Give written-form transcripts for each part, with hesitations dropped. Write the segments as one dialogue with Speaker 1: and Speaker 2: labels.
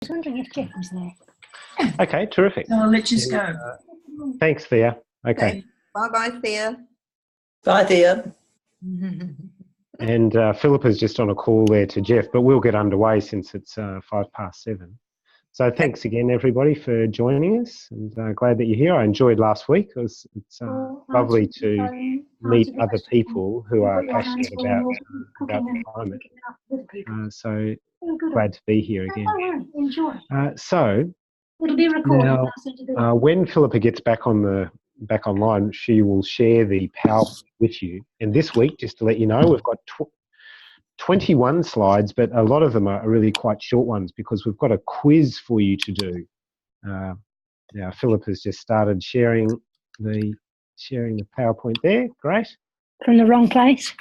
Speaker 1: was wondering if Jeff was there.
Speaker 2: Okay, terrific.
Speaker 3: So I'll let you go.
Speaker 2: Thanks, Thea. Okay.
Speaker 4: Bye-bye, Thea.
Speaker 3: Bye, Thea.
Speaker 2: And Philippa's just on a call there to Jeff, but we'll get underway since it's 7:05. So thanks again, everybody, for joining us, and glad that you're here. I enjoyed last week. It's lovely to meet other people who are passionate about the climate. So glad to be here again. So
Speaker 1: It'll be recorded.
Speaker 2: now, when Philippa gets back online, she will share the PowerPoint with you. And this week, just to let you know, we've got 21 slides, but a lot of them are really quite short ones because we've got a quiz for you to do. Now, Philippa's just started sharing the PowerPoint there. Great.
Speaker 1: From the wrong place.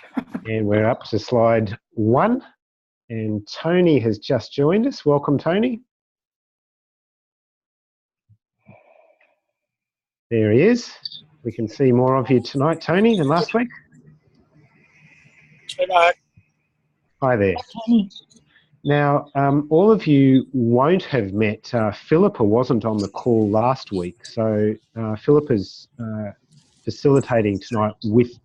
Speaker 2: And we're up to slide 1. And Tony has just joined us. Welcome, Tony. There he is. We can see more of you tonight, Tony, than last week.
Speaker 5: Hello.
Speaker 2: Hi there.
Speaker 1: Hi, Tony.
Speaker 2: Now, all of you won't have met, Philippa wasn't on the call last week, so Philippa's facilitating tonight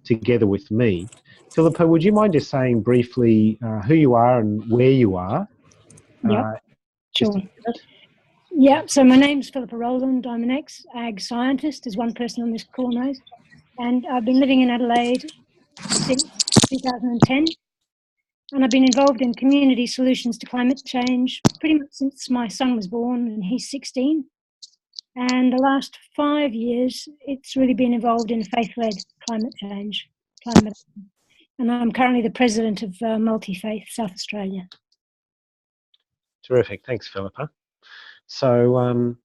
Speaker 2: together with me. Philippa, would you mind just saying briefly who you are and where you are?
Speaker 1: Yep, sure. Yeah, so my name's Philippa Rowland. I'm an ex-ag scientist, as one person on this call knows, and I've been living in Adelaide since 2010. And I've been involved in community solutions to climate change pretty much since my son was born, and he's 16. And the last 5 years, it's really been involved in faith-led climate change. And I'm currently the president of Multi-Faith South Australia.
Speaker 2: Terrific. Thanks, Philippa. So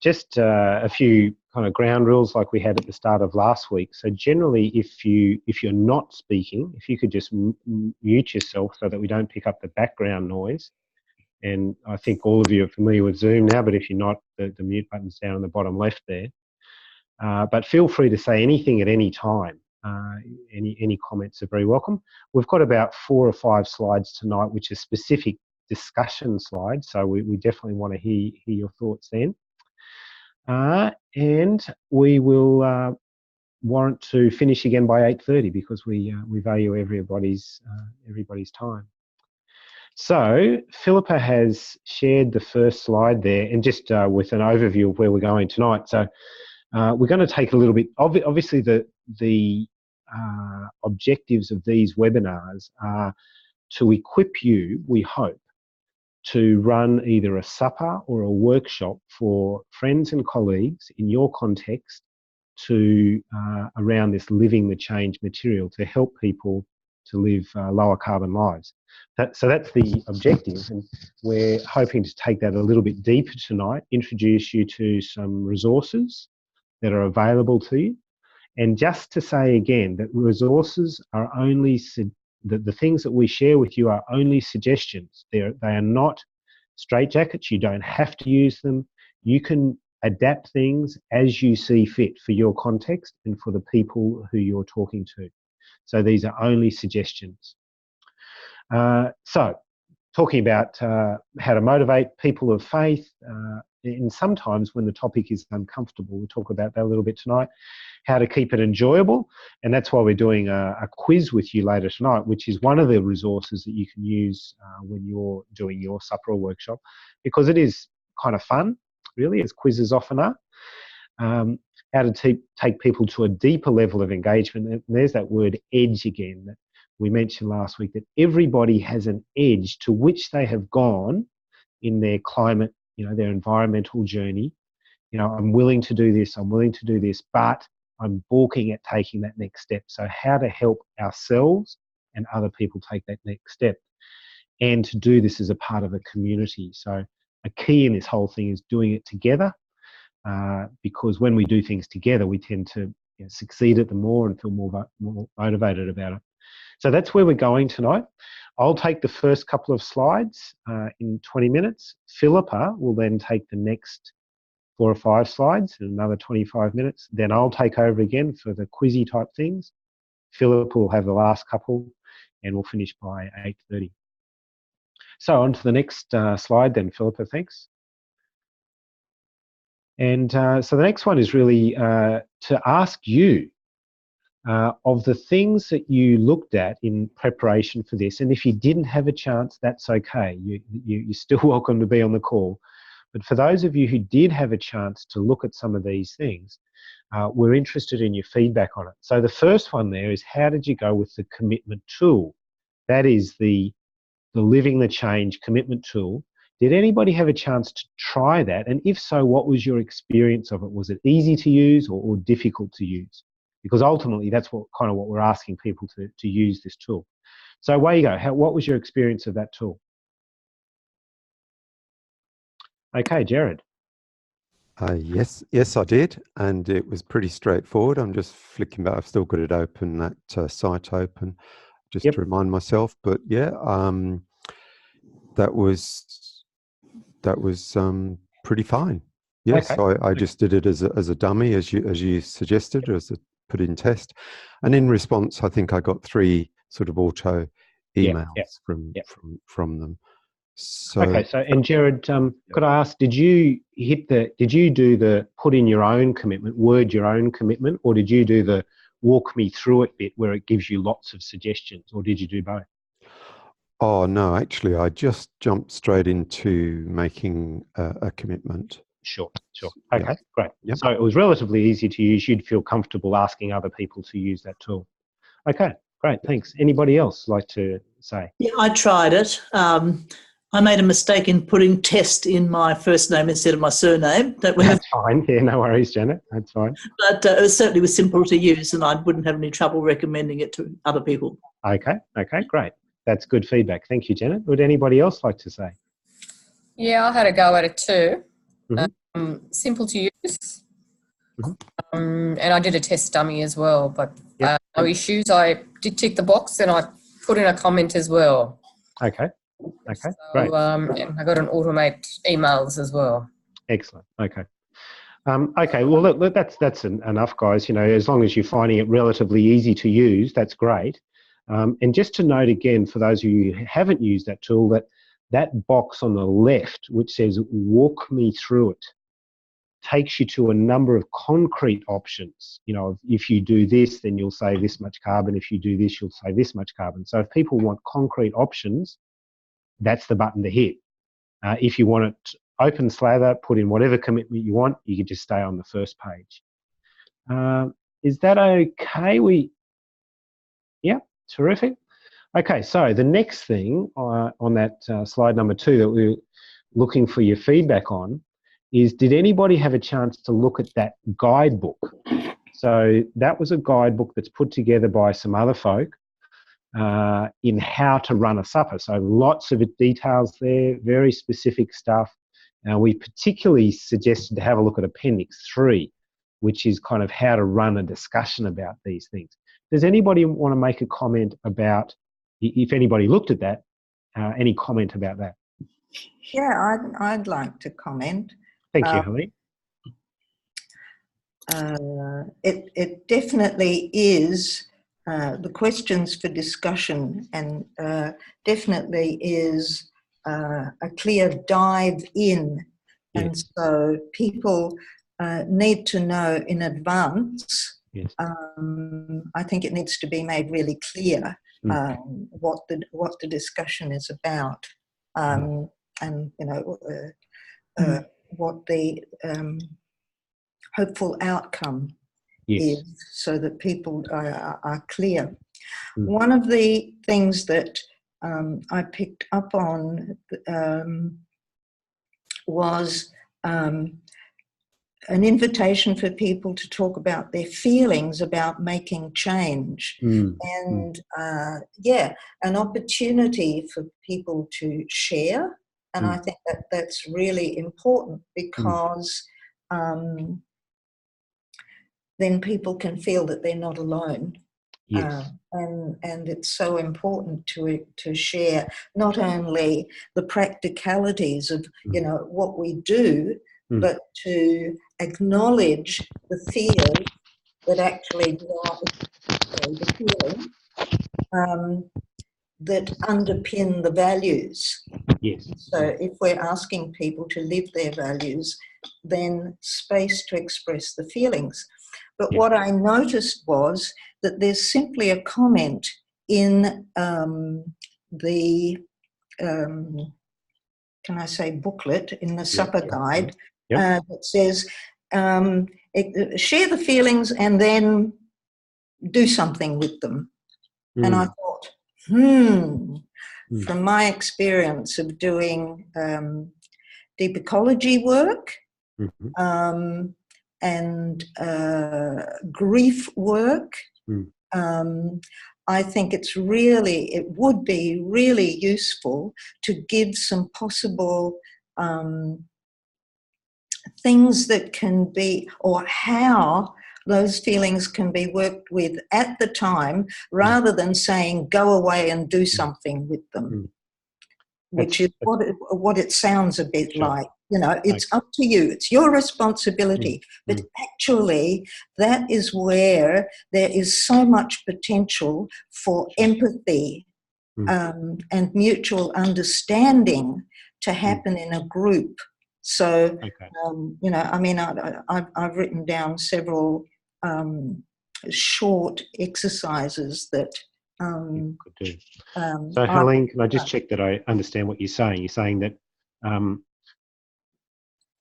Speaker 2: just a few kind of ground rules like we had at the start of last week. So generally, if you're not speaking, if you could just mute yourself so that we don't pick up the background noise. And I think all of you are familiar with Zoom now, but if you're not, the mute button's down on the bottom left there. But feel free to say anything at any time. Any comments are very welcome. We've got about 4 or 5 slides tonight, which are specific discussion slides. So we definitely want to hear your thoughts then. And we will warrant to finish again by 8:30 because we value everybody's time. So Philippa has shared the first slide there, and just with an overview of where we're going tonight. So we're going to take a little bit. Obviously, the objectives of these webinars are to equip you, we hope, to run either a supper or a workshop for friends and colleagues in your context to around this living the change material to help people to live lower carbon lives. So that's the objective, and we're hoping to take that a little bit deeper tonight, introduce you to some resources that are available to you. And just to say again that resources are only the things that we share with you are only suggestions. They are not straitjackets. You don't have to use them. You can adapt things as you see fit for your context and for the people who you're talking to. So these are only suggestions. So talking about how to motivate people of faith, and sometimes when the topic is uncomfortable, we'll talk about that a little bit tonight, how to keep it enjoyable. And that's why we're doing a quiz with you later tonight, which is one of the resources that you can use when you're doing your supper or workshop, because it is kind of fun, really, as quizzes often are. How to take people to a deeper level of engagement. And there's that word edge again that we mentioned last week, that everybody has an edge to which they have gone in their climate, their environmental journey. I'm willing to do this, but I'm balking at taking that next step. So how to help ourselves and other people take that next step, and to do this as a part of a community. So a key in this whole thing is doing it together, because when we do things together, we tend to succeed at them more and feel more motivated about it. So that's where we're going tonight. I'll take the first couple of slides in 20 minutes. Philippa will then take the next 4 or 5 slides in another 25 minutes. Then I'll take over again for the quizzy type things. Philippa will have the last couple, and we'll finish by 8:30. So on to the next slide then, Philippa, thanks. And so the next one is really to ask you of the things that you looked at in preparation for this. And if you didn't have a chance, that's okay. You're still welcome to be on the call. But for those of you who did have a chance to look at some of these things, we're interested in your feedback on it. So the first one there is, how did you go with the commitment tool? That is the Living the Change commitment tool. Did anybody have a chance to try that? And if so, what was your experience of it? Was it easy to use or difficult to use? Because ultimately, that's what we're asking people to use this tool. So away you go. What was your experience of that tool? Okay, Jared.
Speaker 4: Yes, I did, and it was pretty straightforward. I'm just flicking back. I've still got it open, that site open, just to remind myself. But yeah, that was pretty fine. Yes, okay. I just did it as a dummy, as you suggested, as a put in test, and in response, I think I got 3 sort of auto emails from them. So,
Speaker 2: okay, so and Jared, could I ask, did you do the put in your own commitment, word your own commitment, or did you do the walk me through it bit where it gives you lots of suggestions, or did you do both?
Speaker 4: Oh no, actually, I just jumped straight into making a commitment.
Speaker 2: Sure. Okay, great. Yep. So it was relatively easy to use. You'd feel comfortable asking other people to use that tool. Okay, great. Thanks. Anybody else like to say?
Speaker 3: Yeah, I tried it. I made a mistake in putting test in my first name instead of my surname.
Speaker 2: That's fine. Yeah, no worries, Janet. That's fine.
Speaker 3: But it certainly was simple to use, and I wouldn't have any trouble recommending it to other people.
Speaker 2: Okay, great. That's good feedback. Thank you, Janet. Would anybody else like to say?
Speaker 5: Yeah, I had a go at it too. Mm-hmm. Simple to use. Mm-hmm. And I did a test dummy as well, but no issues. I did tick the box and I put in a comment as well.
Speaker 2: Okay,
Speaker 5: so,
Speaker 2: great.
Speaker 5: And I got an automate emails as well.
Speaker 2: Excellent. Okay. Okay, well, look, that's enough, guys. You know, as long as you're finding it relatively easy to use, that's great. And just to note again, for those of you who haven't used that tool, that box on the left, which says walk me through it, takes you to a number of concrete options. You know, if you do this, then you'll save this much carbon. If you do this, you'll save this much carbon. So if people want concrete options, that's the button to hit. If you want it open slather, put in whatever commitment you want, you can just stay on the first page. Is that okay? Yeah, terrific. Okay, so the next thing on that slide number 2 that we're looking for your feedback on is, did anybody have a chance to look at that guidebook? So that was a guidebook that's put together by some other folk in how to run a supper. So lots of details there, very specific stuff. Now, we particularly suggested to have a look at Appendix 3, which is kind of how to run a discussion about these things. Does anybody want to make a comment about, if anybody looked at that, any comment about that?
Speaker 6: Yeah, I'd like to comment.
Speaker 2: Thank you, Helene.
Speaker 6: It definitely is the questions for discussion, and definitely is a clear dive in.
Speaker 2: Yes.
Speaker 6: And so people need to know in advance.
Speaker 2: Yes.
Speaker 6: I think it needs to be made really clear what the discussion is about, and you know what the hopeful outcome is, so that people are clear. One of the things that I picked up on was an invitation for people to talk about their feelings about making change, and an opportunity for people to share. And I think that that's really important, because then people can feel that they're not alone.
Speaker 2: Yes.
Speaker 6: And it's so important to share not only the practicalities of what we do, but to acknowledge the fears that actually drive the feeling, that underpin the values.
Speaker 2: Yes.
Speaker 6: So if we're asking people to live their values, then space to express the feelings. But what I noticed was that there's simply a comment in the, can I say, booklet, in the supper guide, that says, share the feelings and then do something with them. And I thought, from my experience of doing deep ecology work and grief work, I think it would be really useful to give some possible things that can be, or how those feelings can be worked with at the time, rather than saying go away and do something with them, which is what it sounds a bit like. You know, it's up to you. It's your responsibility. But actually, that is where there is so much potential for empathy and mutual understanding to happen in a group. So, you know, I mean, I've written down several short exercises that
Speaker 2: could do. So, Helene, can I just check that I understand what you're saying? You're saying that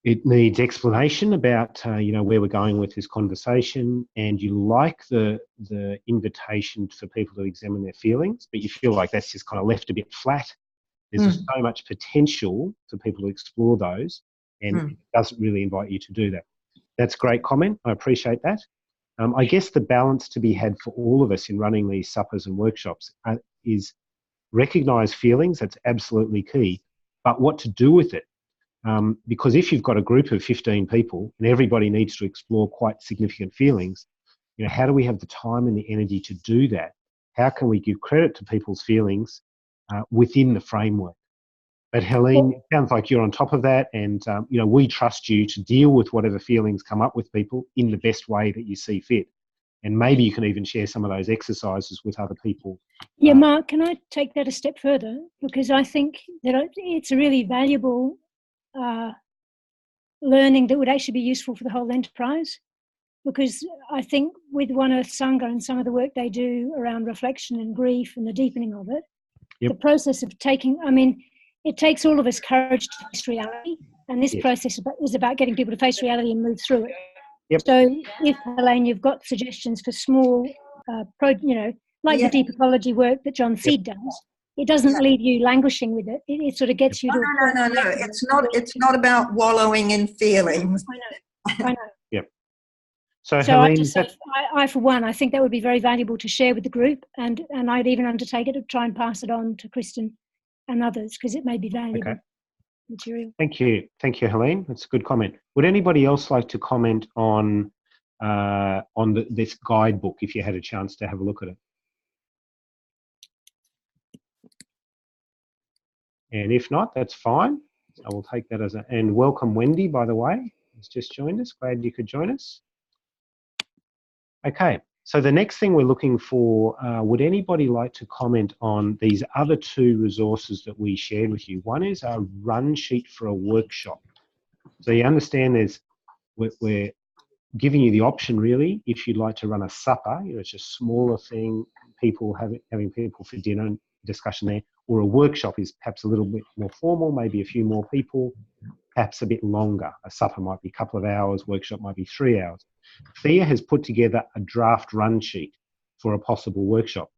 Speaker 2: it needs explanation about, you know, where we're going with this conversation, and you like the invitation for people to examine their feelings, but you feel like that's just kind of left a bit flat. There's so much potential for people to explore those, and it doesn't really invite you to do that. That's a great comment. I appreciate that. I guess the balance to be had for all of us in running these suppers and workshops is recognise feelings. That's absolutely key. But what to do with it? Because if you've got a group of 15 people and everybody needs to explore quite significant feelings, you know, how do we have the time and the energy to do that? How can we give credit to people's feelings within the framework? But Helene, it sounds like you're on top of that, and you know, we trust you to deal with whatever feelings come up with people in the best way that you see fit. And maybe you can even share some of those exercises with other people.
Speaker 1: Yeah, Mark, can I take that a step further? Because I think that it's a really valuable learning that would actually be useful for the whole enterprise. Because I think with One Earth Sangha and some of the work they do around reflection and grief and the deepening of it, the process of taking, I mean, it takes all of us courage to face reality, and this process is about getting people to face reality and move through it. So if, Helene, you've got suggestions for small, you know, like the deep ecology work that John Seed does, it doesn't leave you languishing with it. It sort of gets you to...
Speaker 6: No. It's not about wallowing in feelings.
Speaker 1: I know.
Speaker 2: So
Speaker 1: Helene, I, for one, I think that would be very valuable to share with the group, and I'd even undertake it to try and pass it on to Kristen and others, because it may be valuable material.
Speaker 2: Thank you, Helene. That's a good comment. Would anybody else like to comment on this guidebook, if you had a chance to have a look at it? And if not, that's fine. I will take that as and welcome Wendy, by the way, who's just joined us. Glad you could join us. Okay, so the next thing we're looking for, would anybody like to comment on these other two resources that we shared with you? One is our run sheet for a workshop. So you understand we're giving you the option, really, if you'd like to run a supper, you know, it's a smaller thing, people having people for dinner and discussion there, or a workshop is perhaps a little bit more formal, maybe a few more people, perhaps a bit longer. A supper might be a couple of hours, workshop might be 3 hours. Thea has put together a draft run sheet for a possible workshop,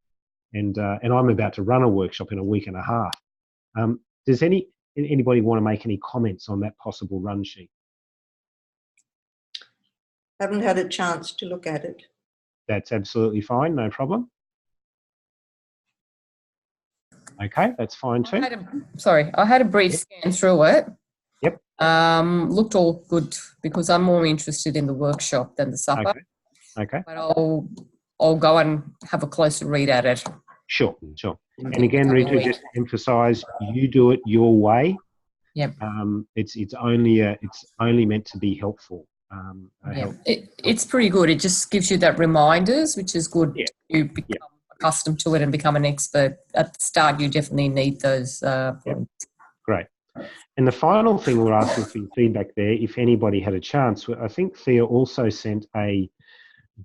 Speaker 2: and I'm about to run a workshop in a week and a half. Does anybody want to make any comments on that possible run sheet?
Speaker 6: Haven't had a chance to look at it.
Speaker 2: That's absolutely fine, no problem. Okay, that's fine too.
Speaker 5: I had a brief scan through it.
Speaker 2: Yep.
Speaker 5: Looked all good, because I'm more interested in the workshop than the supper.
Speaker 2: Okay.
Speaker 5: But I'll go and have a closer read at it.
Speaker 2: Sure. And again, Rita, just to emphasise, you do it your way.
Speaker 5: Yep.
Speaker 2: It's only meant to be helpful.
Speaker 5: It's pretty good. It just gives you that reminders, which is good to become accustomed to it and become an expert. At the start, you definitely need those points.
Speaker 2: Great. And the final thing we're asking for your feedback there, if anybody had a chance, I think Thea also sent a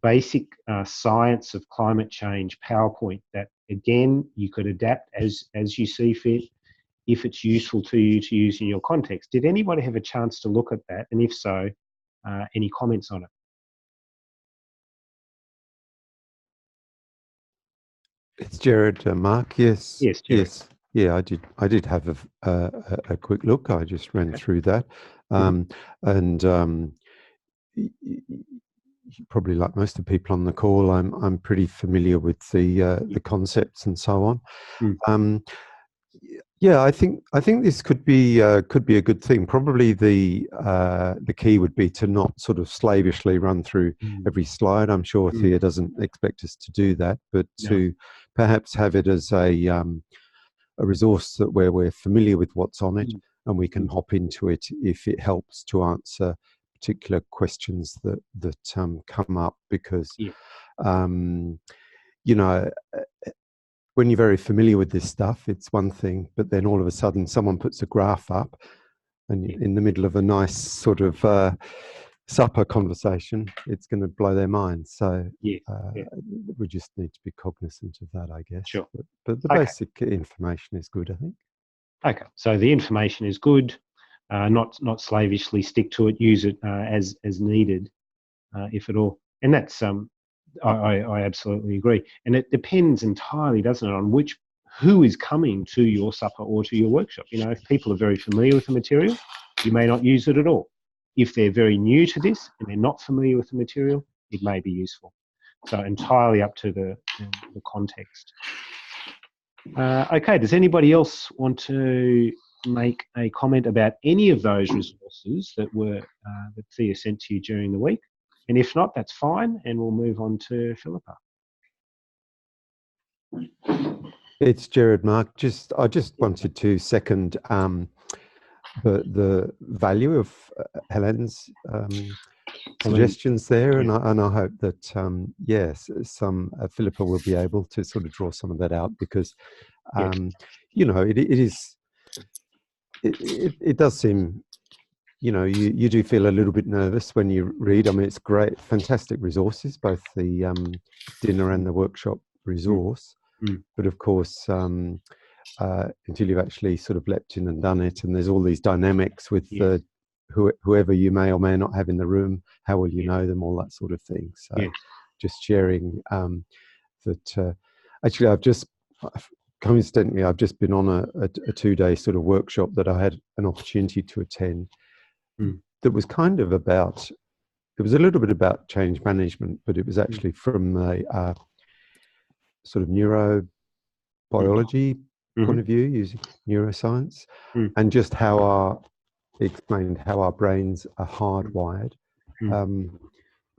Speaker 2: basic science of climate change PowerPoint that, again, you could adapt as you see fit, if it's useful to you to use in your context. Did anybody have a chance to look at that? And if so, any comments on it?
Speaker 4: It's Jared, Mark. Yes.
Speaker 2: Yes, Jared.
Speaker 4: Yes. Yeah, I did have a quick look. I just ran through that, and probably like most of the people on the call, I'm pretty familiar with the concepts and so on. Yeah, I think this could be a good thing. Probably the key would be to not sort of slavishly run through every slide. I'm sure Thea doesn't expect us to do that, but to perhaps have it as a resource where we're familiar with what's on it, and we can hop into it if it helps to answer particular questions that come up. Because you know, when you're very familiar with this stuff, it's one thing, but then all of a sudden someone puts a graph up, and in the middle of a nice sort of supper conversation, it's going to blow their mind. So we just need to be cognizant of that, I guess.
Speaker 2: Sure.
Speaker 4: But the basic information is good, I think. Okay.
Speaker 2: So the information is good. Not slavishly stick to it. Use it as needed, if at all. And that's I absolutely agree. And it depends entirely, doesn't it, on who is coming to your supper or to your workshop. You know, if people are very familiar with the material, you may not use it at all. If they're very new to this and they're not familiar with the material, it may be useful. So entirely up to the context. Okay, does anybody else want to make a comment about any of those resources that that Thea sent to you during the week? And if not, that's fine, and we'll move on to Philippa.
Speaker 4: It's Jared, Mark. I just wanted to second the value of Helen's suggestions there, and I hope that yes, Philippa will be able to sort of draw some of that out, because you know, it does seem, you know, you do feel a little bit nervous when you read. I mean, it's great, fantastic resources, both the dinner and the workshop resource. But of course, until you've actually sort of leapt in and done it, and there's all these dynamics with whoever you may or may not have in the room, how will you know them, all that sort of thing. So just sharing that actually coincidentally, I've just been on a 2-day sort of workshop that I had an opportunity to attend that was kind of about, it was a little bit about change management, but it was actually from a sort of neurobiology point of view, using neuroscience, and just explained how our brains are hardwired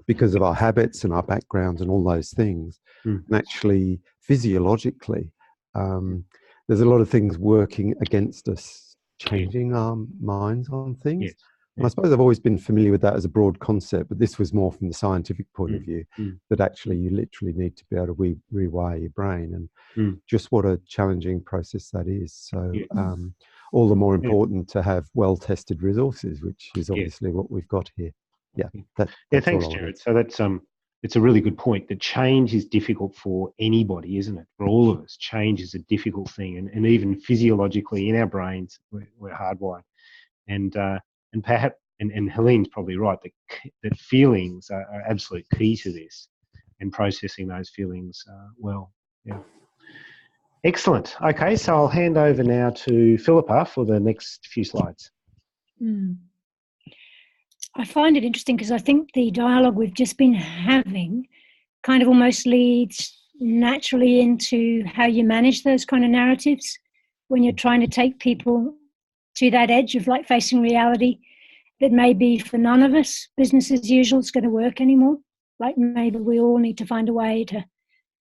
Speaker 4: because of our habits and our backgrounds and all those things. And actually, physiologically, there's a lot of things working against us, changing our minds on things. And I suppose I've always been familiar with that as a broad concept, but this was more from the scientific point of view, that actually you literally need to be able to rewire your brain, and just what a challenging process that is. So all the more important to have well-tested resources, which is obviously what we've got here.
Speaker 2: Thanks, Jared. So that's it's a really good point, that change is difficult for anybody, isn't it? For all of us, change is a difficult thing, and even physiologically in our brains, we're hardwired. And perhaps, and Helene's probably right, that feelings are absolute key to this, and processing those feelings well. Yeah. Excellent. Okay, so I'll hand over now to Philippa for the next few slides.
Speaker 1: I find it interesting because I think the dialogue we've just been having kind of almost leads naturally into how you manage those kind of narratives when you're trying to take people to that edge of like facing reality that maybe for none of us business as usual is going to work anymore. Like maybe we all need to find a way to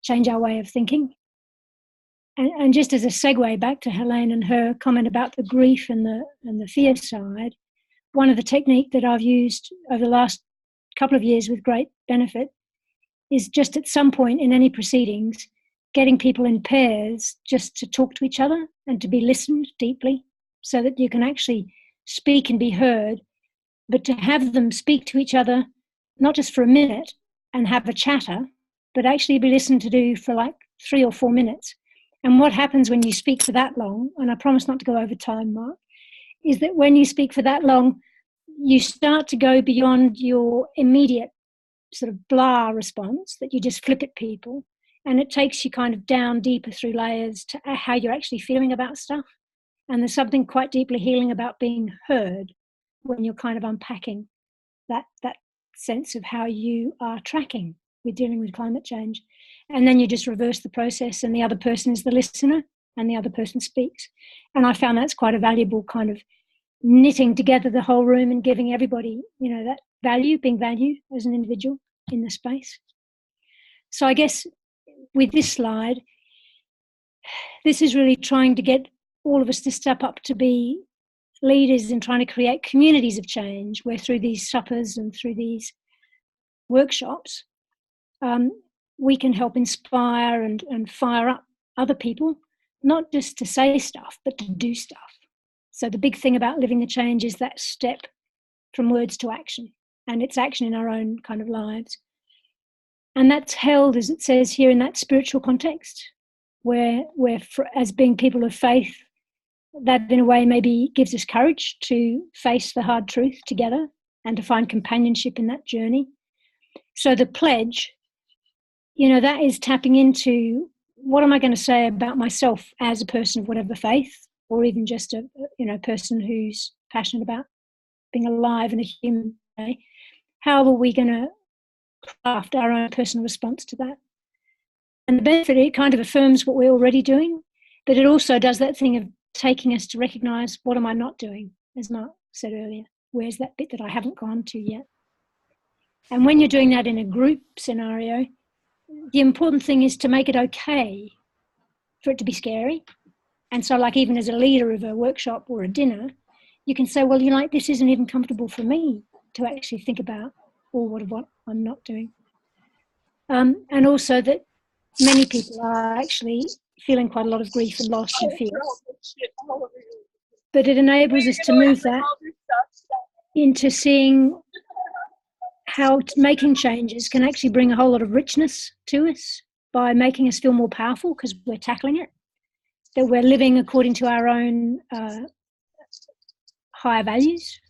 Speaker 1: change our way of thinking. And just as a segue back to Helene and her comment about the grief and the fear side, one of the techniques that I've used over the last couple of years with great benefit is just at some point in any proceedings, getting people in pairs just to talk to each other and to be listened deeply so that you can actually speak and be heard, but to have them speak to each other, not just for a minute and have a chatter, but actually be listened to for like 3 or 4 minutes. And what happens when you speak for that long, and I promise not to go over time, Mark, is that when you speak for that long, you start to go beyond your immediate sort of blah response that you just flip at people. And it takes you kind of down deeper through layers to how you're actually feeling about stuff. And there's something quite deeply healing about being heard when you're kind of unpacking that sense of how you are tracking with dealing with climate change. And then you just reverse the process, and the other person is the listener and the other person speaks. And I found that's quite a valuable kind of knitting together the whole room and giving everybody, that value, being valued as an individual in the space. So I guess with this slide, this is really trying to get all of us to step up to be leaders in trying to create communities of change, where through these suppers and through these workshops, we can help inspire and fire up other people, not just to say stuff, but to do stuff. So the big thing about living the change is that step from words to action, and it's action in our own kind of lives. And that's held, as it says here, in that spiritual context, where as being people of faith, that in a way maybe gives us courage to face the hard truth together and to find companionship in that journey. So the pledge, that is tapping into what am I going to say about myself as a person of whatever faith, or even just a person who's passionate about being alive and a human. How are we going to craft our own personal response to that? And the benefit, it kind of affirms what we're already doing, but it also does that thing of taking us to recognise, what am I not doing? As Mark said earlier, where's that bit that I haven't gone to yet? And when you're doing that in a group scenario, the important thing is to make it okay for it to be scary. And so like even as a leader of a workshop or a dinner, you can say, well, this isn't even comfortable for me to actually think about what I'm not doing. And also that many people are actually feeling quite a lot of grief and loss and fear. But it enables us to move that into seeing how making changes can actually bring a whole lot of richness to us by making us feel more powerful because we're tackling it, that we're living according to our own higher values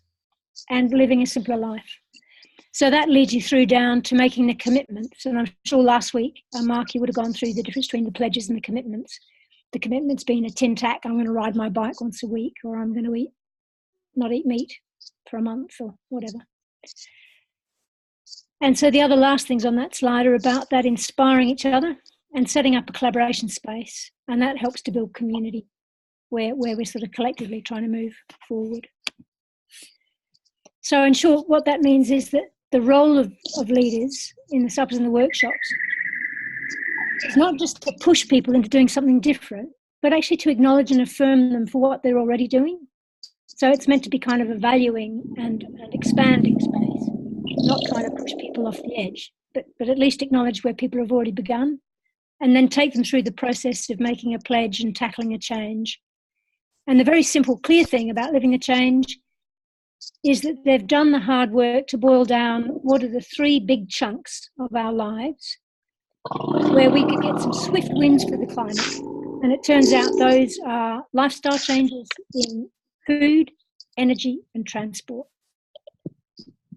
Speaker 1: and living a simpler life. So that leads you through down to making the commitments. And I'm sure last week, Mark, you would have gone through the difference between the pledges and the commitments. The commitments being a tin tack, I'm going to ride my bike once a week, or I'm going to not eat meat for a month or whatever. And so the other last things on that slide are about that inspiring each other and setting up a collaboration space. And that helps to build community where we're sort of collectively trying to move forward. So in short, what that means is that the role of leaders in the suppers and the workshops is not just to push people into doing something different, but actually to acknowledge and affirm them for what they're already doing. So it's meant to be kind of a valuing and expanding space, not trying to push people off the edge, but at least acknowledge where people have already begun and then take them through the process of making a pledge and tackling a change. And the very simple, clear thing about living a change is that they've done the hard work to boil down what are the 3 big chunks of our lives where we could get some swift wins for the climate. And it turns out those are lifestyle changes in food, energy and transport.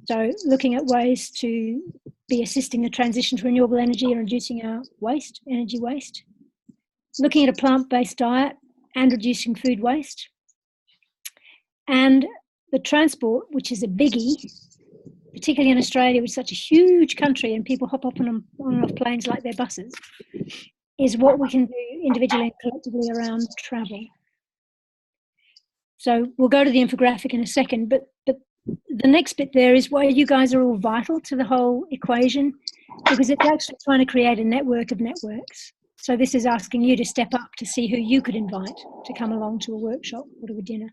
Speaker 1: So looking at ways to be assisting the transition to renewable energy and reducing our waste, energy waste. Looking at a plant-based diet and reducing food waste. And the transport, which is a biggie, particularly in Australia, which is such a huge country and people hop up on and off planes like they're buses, is what we can do individually and collectively around travel. So we'll go to the infographic in a second, but the next bit there is why you guys are all vital to the whole equation, because it's actually trying to create a network of networks. So this is asking you to step up to see who you could invite to come along to a workshop or to a dinner,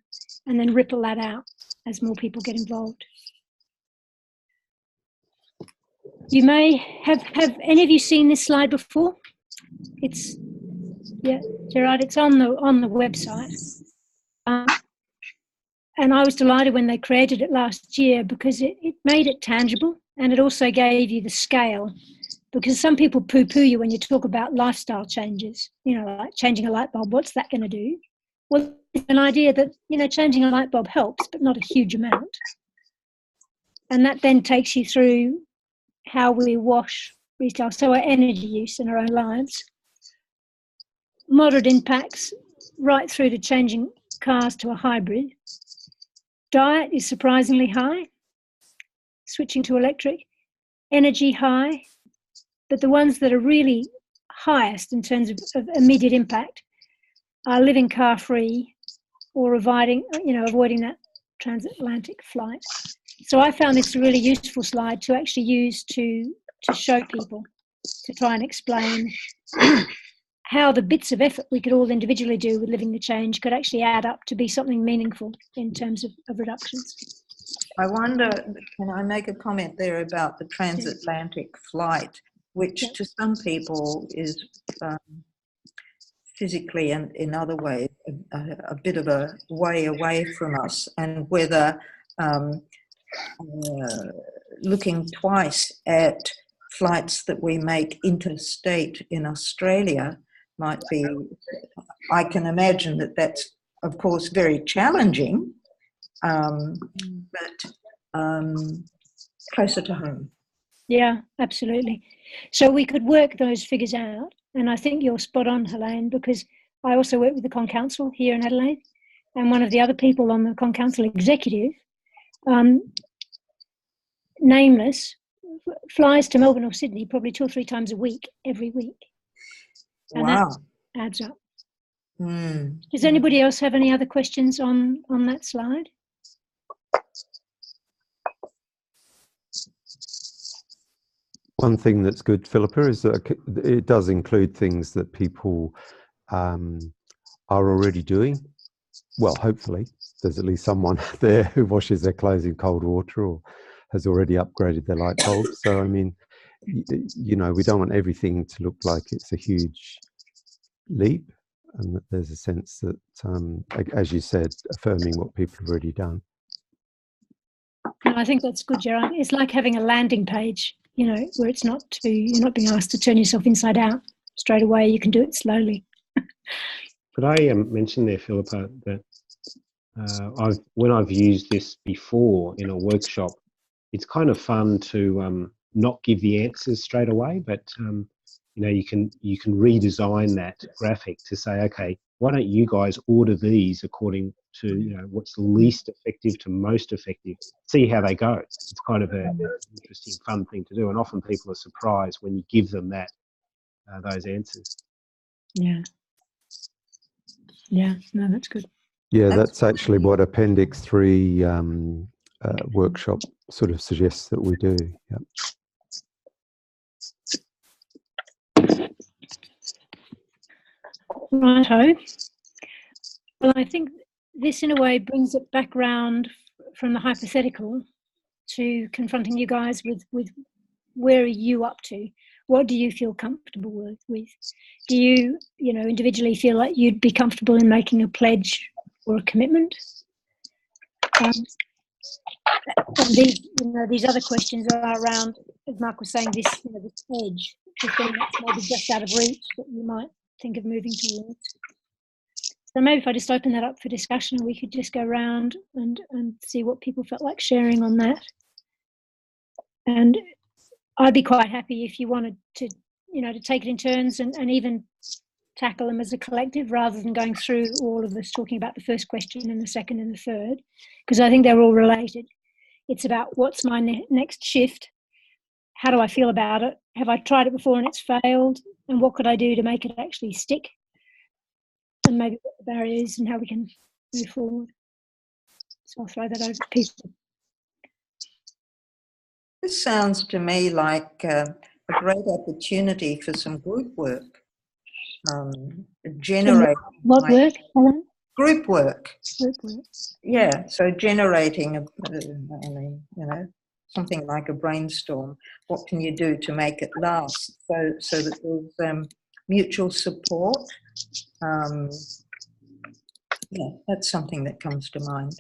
Speaker 1: and then ripple that out as more people get involved. You may have any of you seen this slide before? yeah, Gerard, it's on the website. And I was delighted when they created it last year because it made it tangible, and it also gave you the scale. Because some people poo-poo you when you talk about lifestyle changes, like changing a light bulb. What's that going to do? Well, it's an idea that, changing a light bulb helps, but not a huge amount. And that then takes you through how we wash, restyle, so our energy use in our own lives. Moderate impacts right through to changing cars to a hybrid. Diet is surprisingly high, switching to electric. Energy high, but the ones that are really highest in terms of immediate impact are living car-free or avoiding that transatlantic flight. So I found this a really useful slide to actually use to show people, to try and explain how the bits of effort we could all individually do with living the change could actually add up to be something meaningful in terms of reductions.
Speaker 6: I wonder, can I make a comment there about the transatlantic flight, which to some people is physically and in other ways a bit of a way away from us, and whether looking twice at flights that we make interstate in Australia might be, I can imagine that that's of course very challenging, but closer to home.
Speaker 1: Yeah, absolutely. So we could work those figures out, and I think you're spot on, Helene, because I also work with the Con Council here in Adelaide, and one of the other people on the Con Council executive, nameless, flies to Melbourne or Sydney probably 2 or 3 times a week, every week. And
Speaker 6: wow.
Speaker 1: That adds up. Does anybody else have any other questions on that slide?
Speaker 4: One thing that's good, Philippa, is that it does include things that people are already doing. Well, hopefully, there's at least someone there who washes their clothes in cold water or has already upgraded their light bulb. So, I mean, we don't want everything to look like it's a huge leap, and that there's a sense that, as you said, affirming what people have already done.
Speaker 1: No, I think that's good, Gerard. It's like having a landing page, where it's you're not being asked to turn yourself inside out straight away. You can do it slowly.
Speaker 2: Could I mention there, Philippa, that when I've used this before in a workshop, it's kind of fun to not give the answers straight away, but you can redesign that graphic to say, okay, why don't you guys order these according to what's least effective to most effective? See how they go. It's kind of an interesting, fun thing to do, and often people are surprised when you give them those answers.
Speaker 1: Yeah. Yeah. No, that's good.
Speaker 4: Yeah, that's actually what Appendix 3 workshop sort of suggests that we do. Yep.
Speaker 1: Righto. Well, I think this in a way brings it back round from the hypothetical to confronting you guys with where are you up to? What do you feel comfortable with? Do you, individually feel like you'd be comfortable in making a pledge or a commitment? And these other questions are around, as Mark was saying, this edge, the thing that's maybe just out of reach that you might think of moving towards. So maybe if I just open that up for discussion, we could just go around and see what people felt like sharing on that. And I'd be quite happy if you wanted to, to take it in turns and even tackle them as a collective rather than going through all of us talking about the first question and the second and the third, because I think they're all related. It's about what's my next shift? How do I feel about it? Have I tried it before and it's failed? And what could I do to make it actually stick? And maybe what the barrier is and how we can move forward. So I'll throw that over to people.
Speaker 6: This sounds to me like a great opportunity for some group work.
Speaker 1: What work, Helen?
Speaker 6: Group work.
Speaker 1: Group work.
Speaker 6: Yeah, so generating, something like a brainstorm. What can you do to make it last? So that there's mutual support. Yeah, that's something that comes to mind.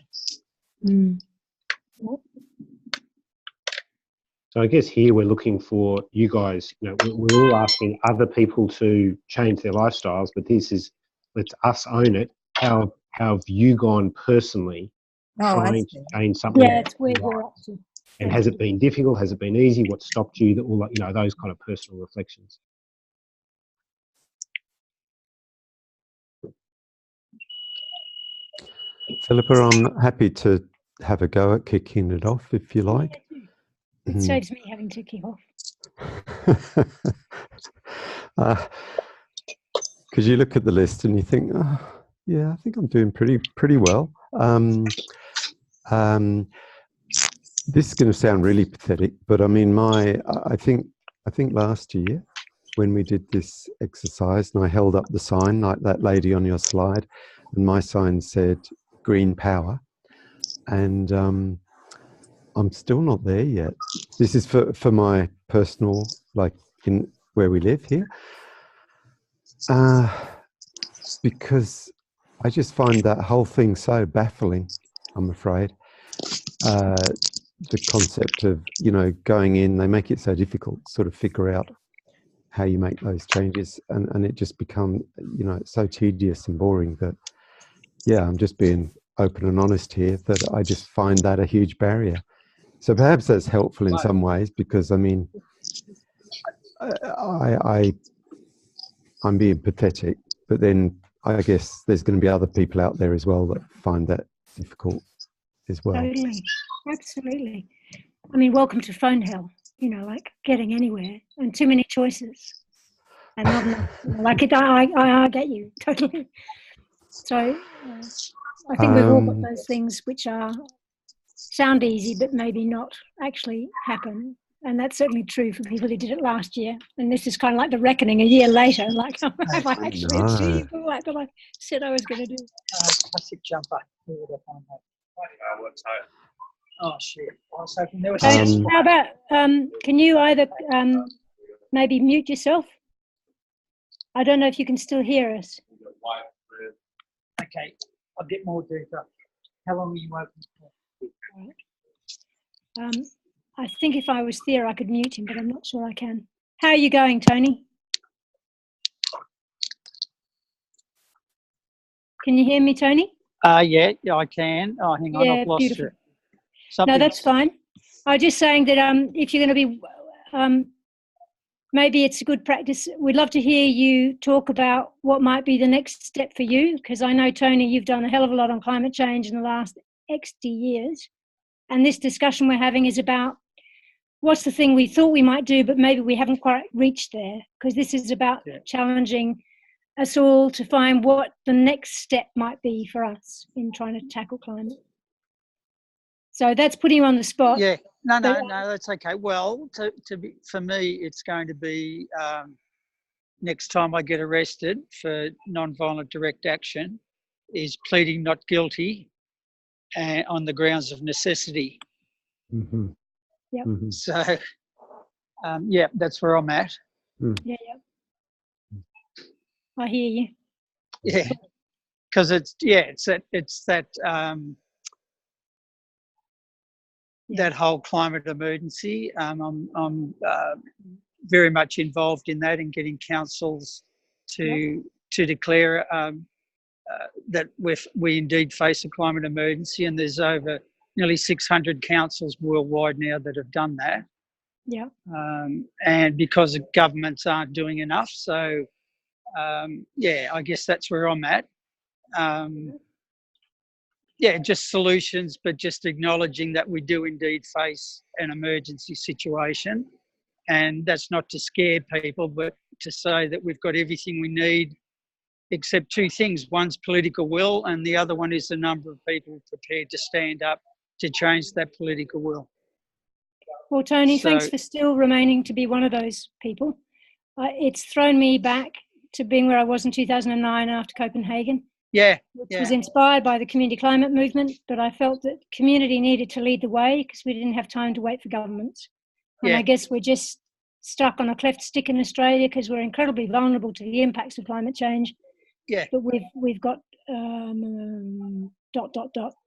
Speaker 2: So I guess here we're looking for you guys, we're all asking other people to change their lifestyles, but this is, let's us own it. How have you gone personally trying to change something?
Speaker 1: Yeah, it's where we're up to.
Speaker 2: And has it been difficult? Has it been easy? What stopped you? All those kind of personal reflections.
Speaker 4: Philippa, I'm happy to have a go at kicking it off if you like.
Speaker 1: It saves me having to kick off.
Speaker 4: Because you look at the list and you think, yeah, I think I'm doing pretty well. This is going to sound really pathetic, but I mean, I think last year when we did this exercise and I held up the sign like that lady on your slide, and my sign said Green Power, and I'm still not there yet. This is for my personal, like in where we live here, because I just find that whole thing so baffling, I'm afraid. The concept of, going in, they make it so difficult to sort of figure out how you make those changes, and it just becomes, so tedious and boring that, yeah, I'm just being open and honest here, that I just find that a huge barrier. So perhaps that's helpful in some ways, because I mean, I'm being pathetic, but then I guess there's going to be other people out there as well that find that difficult as well.
Speaker 1: Totally, absolutely. I mean, welcome to phone hell. Like getting anywhere and too many choices, and not enough. I get you totally. So I think we've all got those things which sound easy, but maybe not actually happen. And that's certainly true for people who did it last year. And this is kind of like the reckoning a year later. Like, have I actually achieved what I said I was going to do?
Speaker 3: Classic jumper. Oh, shit. I was hoping there was
Speaker 1: how about, can you either maybe mute yourself? I don't know if you can still hear us.
Speaker 3: Okay, I'll get more data. How long are you open for?
Speaker 1: I think if I was there, I could mute him, but I'm not sure I can. How are you going, Tony? Can you hear me, Tony?
Speaker 7: Yeah, I can. Oh, hang on, I've lost
Speaker 1: beautiful.
Speaker 7: it. Something.
Speaker 1: No, that's fine. I was just saying that if you're going to be, maybe it's a good practice. We'd love to hear you talk about what might be the next step for you, because I know, Tony, you've done a hell of a lot on climate change in the last XD years. And this discussion we're having is about what's the thing we thought we might do, but maybe we haven't quite reached there, because this is about challenging us all to find what the next step might be for us in trying to tackle climate. So that's putting you on the spot.
Speaker 7: Yeah, no, that's okay. Well, for me, it's going to be next time I get arrested for non-violent direct action is pleading not guilty on the grounds of necessity.
Speaker 2: Mm-hmm.
Speaker 1: Yep.
Speaker 2: Mm-hmm.
Speaker 7: So, yeah, that's where I'm at.
Speaker 1: Yeah. I hear you.
Speaker 7: Yeah, because it's that that whole climate emergency. I'm very much involved in that and getting councils to declare that we indeed face a climate emergency, and there's over nearly 600 councils worldwide now that have done that.
Speaker 1: Yeah.
Speaker 7: And because the governments aren't doing enough, so I guess that's where I'm at. Just solutions, but just acknowledging that we do indeed face an emergency situation. And that's not to scare people, but to say that we've got everything we need except two things. One's political will, and the other one is the number of people prepared to stand up to change that political will.
Speaker 1: Well, Tony, thanks for still remaining to be one of those people. It's thrown me back to being where I was in 2009 after Copenhagen. Which was inspired by the community climate movement, but I felt that community needed to lead the way because we didn't have time to wait for governments. And I guess we're just stuck on a cleft stick in Australia because we're incredibly vulnerable to the impacts of climate change.
Speaker 7: Yeah.
Speaker 1: But we've got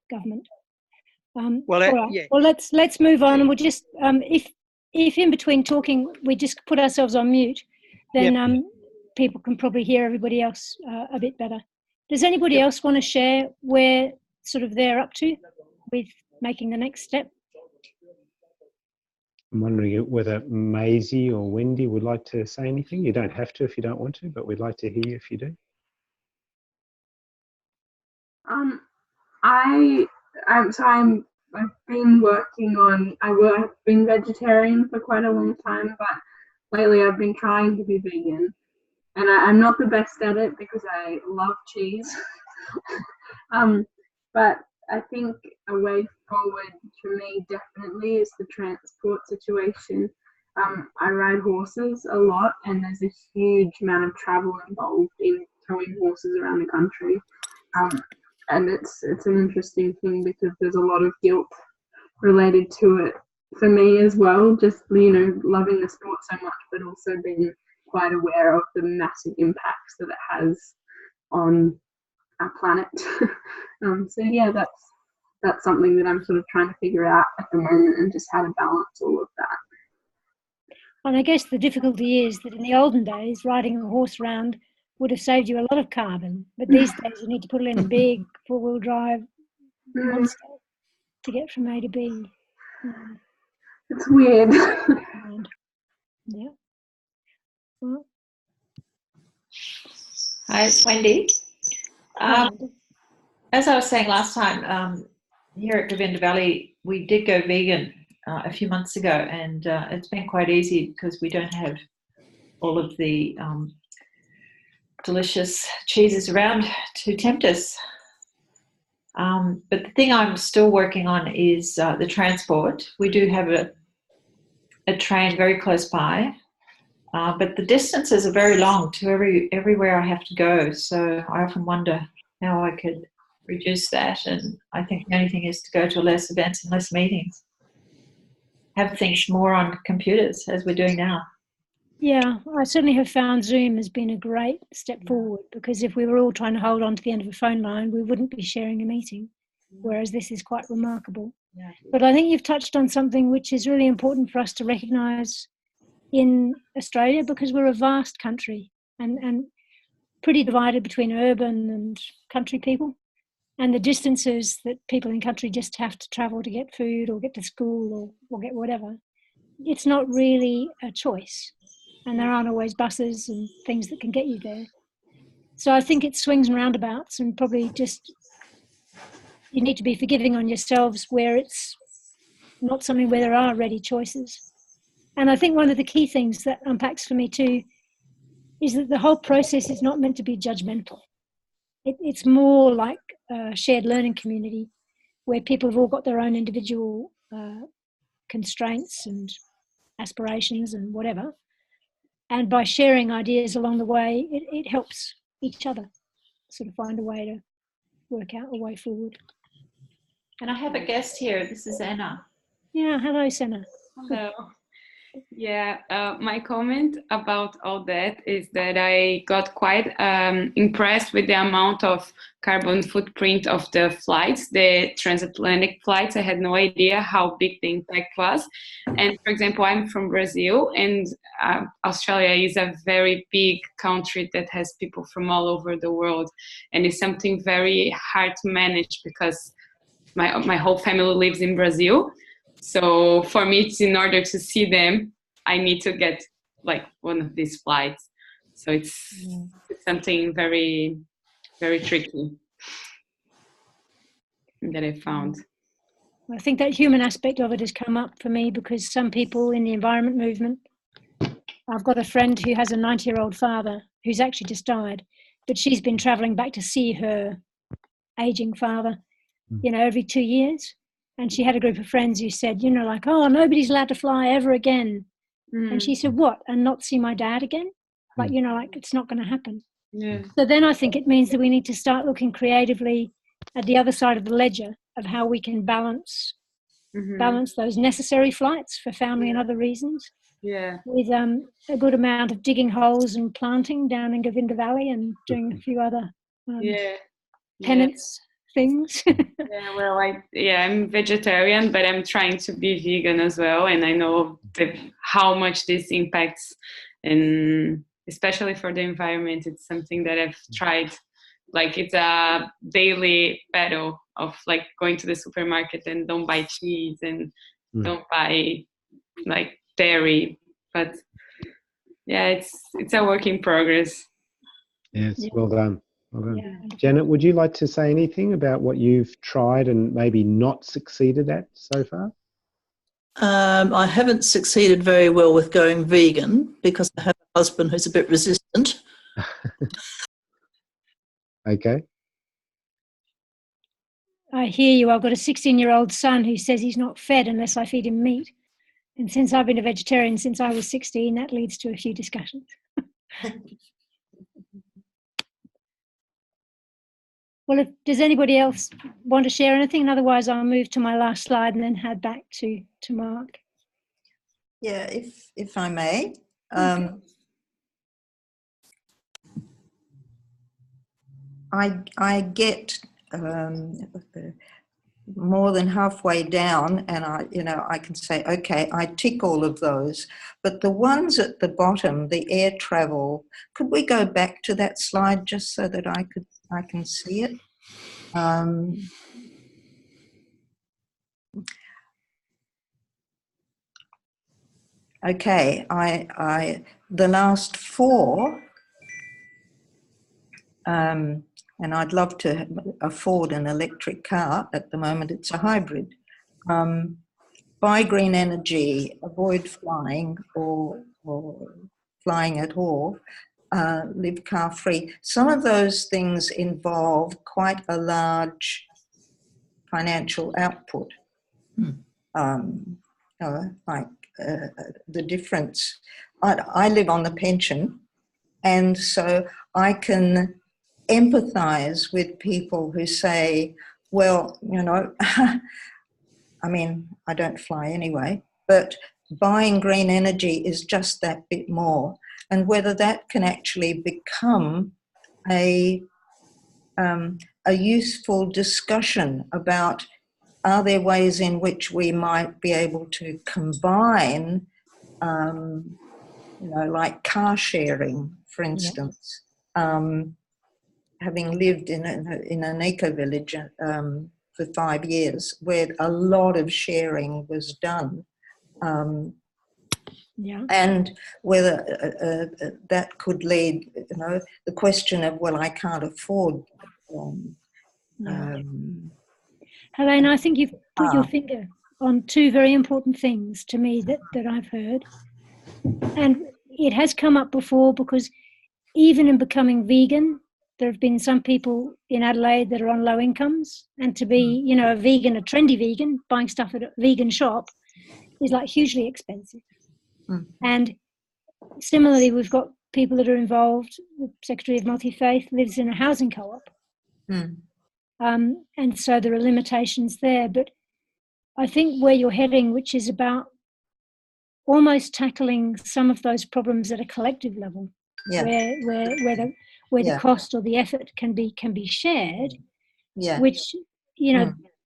Speaker 1: government. All right.
Speaker 7: Yeah.
Speaker 1: Well, let's move on, and we'll just if in between talking we just put ourselves on mute, then people can probably hear everybody else a bit better. Does anybody else want to share where sort of they're up to with making the next step?
Speaker 2: I'm wondering whether Maisie or Wendy would like to say anything. You don't have to if you don't want to, but we'd like to hear you if you do.
Speaker 8: I've been working on. I've been vegetarian for quite a long time, but lately I've been trying to be vegan, and I'm not the best at it because I love cheese. But I think a way forward for me definitely is the transport situation. I ride horses a lot, and there's a huge amount of travel involved in towing horses around the country. And it's an interesting thing because there's a lot of guilt related to it for me as well, just, loving the sport so much, but also being quite aware of the massive impacts that it has on our planet. So yeah, that's something that I'm sort of trying to figure out at the moment, and just how to balance all of that.
Speaker 1: And I guess the difficulty is that in the olden days, riding a horse around would have saved you a lot of carbon, but these days you need to put it in a big four-wheel drive monster to get from A to B.
Speaker 8: It's weird.
Speaker 1: Yeah. Well.
Speaker 9: Hi, it's Wendy. As I was saying last time, here at Govinda Valley, we did go vegan a few months ago, and it's been quite easy because we don't have all of the delicious cheeses around to tempt us. But the thing I'm still working on is the transport. We do have a train very close by, but the distances are very long to everywhere I have to go. So I often wonder how I could reduce that. And I think the only thing is to go to less events and less meetings. Have things more on computers as we're doing now.
Speaker 1: Yeah, I certainly have found Zoom has been a great step forward, because if we were all trying to hold on to the end of a phone line, we wouldn't be sharing a meeting, whereas this is quite remarkable. Yeah. But I think you've touched on something which is really important for us to recognise in Australia, because we're a vast country and pretty divided between urban and country people, and the distances that people in country just have to travel to get food or get to school or get whatever. It's not really a choice. And there aren't always buses and things that can get you there. So I think it swings and roundabouts, and probably just you need to be forgiving on yourselves where it's not something where there are ready choices. And I think one of the key things that unpacks for me too is that the whole process is not meant to be judgmental. It's more like a shared learning community where people have all got their own individual constraints and aspirations and whatever. And by sharing ideas along the way, it helps each other sort of find a way to work out a way forward.
Speaker 9: And I have a guest here. This is Anna.
Speaker 1: Yeah, hello, Senna.
Speaker 10: Hello. Yeah, my comment about all that is that I got quite impressed with the amount of carbon footprint of the flights, the transatlantic flights. I had no idea how big the impact was. And for example, I'm from Brazil, and Australia is a very big country that has people from all over the world. And it's something very hard to manage because my whole family lives in Brazil. So for me, it's in order to see them, I need to get like one of these flights. So it's something very, very tricky that I found.
Speaker 1: I think that human aspect of it has come up for me because some people in the environment movement, I've got a friend who has a 90-year-old father who's actually just died, but she's been traveling back to see her aging father, every 2 years. And she had a group of friends who said, like, oh, nobody's allowed to fly ever again. And she said, what? And not see my dad again? Like, like it's not going to happen.
Speaker 10: Yeah.
Speaker 1: So then I think it means that we need to start looking creatively at the other side of the ledger of how we can balance those necessary flights for family and other reasons
Speaker 10: Yeah.
Speaker 1: with a good amount of digging holes and planting down in Govinda Valley and doing a few other penance things.
Speaker 10: Yeah, well, I'm vegetarian, but I'm trying to be vegan as well, and I know how much this impacts, and especially for the environment. It's something that I've tried. Like, it's a daily battle of like going to the supermarket and don't buy cheese and don't buy like dairy, but yeah, it's a work in progress.
Speaker 2: Yes, well done. Well done. Yeah. Janet, would you like to say anything about what you've tried and maybe not succeeded at so far?
Speaker 3: I haven't succeeded very well with going vegan because I have a husband who's a bit resistant.
Speaker 2: Okay.
Speaker 1: I hear you. I've got a 16-year-old son who says he's not fed unless I feed him meat. And since I've been a vegetarian since I was 16, that leads to a few discussions. Well, does anybody else want to share anything? Otherwise, I'll move to my last slide and then head back to Mark.
Speaker 6: Yeah, if I may. I get more than halfway down, and I can say, okay, I tick all of those. But the ones at the bottom, the air travel, could we go back to that slide just so that I can see it? Okay, the last four, and I'd love to afford an electric car. At the moment, it's a hybrid. Buy green energy, avoid flying or flying at all, live car-free. Some of those things involve quite a large financial output. Like the difference. I live on the pension, and so I can empathize with people who say, well, I mean, I don't fly anyway, but buying green energy is just that bit more. And whether that can actually become a useful discussion about, are there ways in which we might be able to combine, like car sharing, for instance. Having lived in an eco-village for 5 years where a lot of sharing was done, and whether that could lead, the question of, well, I can't afford.
Speaker 1: Helene, I think you've put your finger on two very important things to me that I've heard. And it has come up before because even in becoming vegan, there have been some people in Adelaide that are on low incomes, and to be, a vegan, a trendy vegan, buying stuff at a vegan shop is like hugely expensive. And similarly, we've got people that are involved. The Secretary of Multi-Faith lives in a housing co-op. And so there are limitations there. But I think where you're heading, which is about almost tackling some of those problems at a collective level, where the cost or the effort can be shared, which,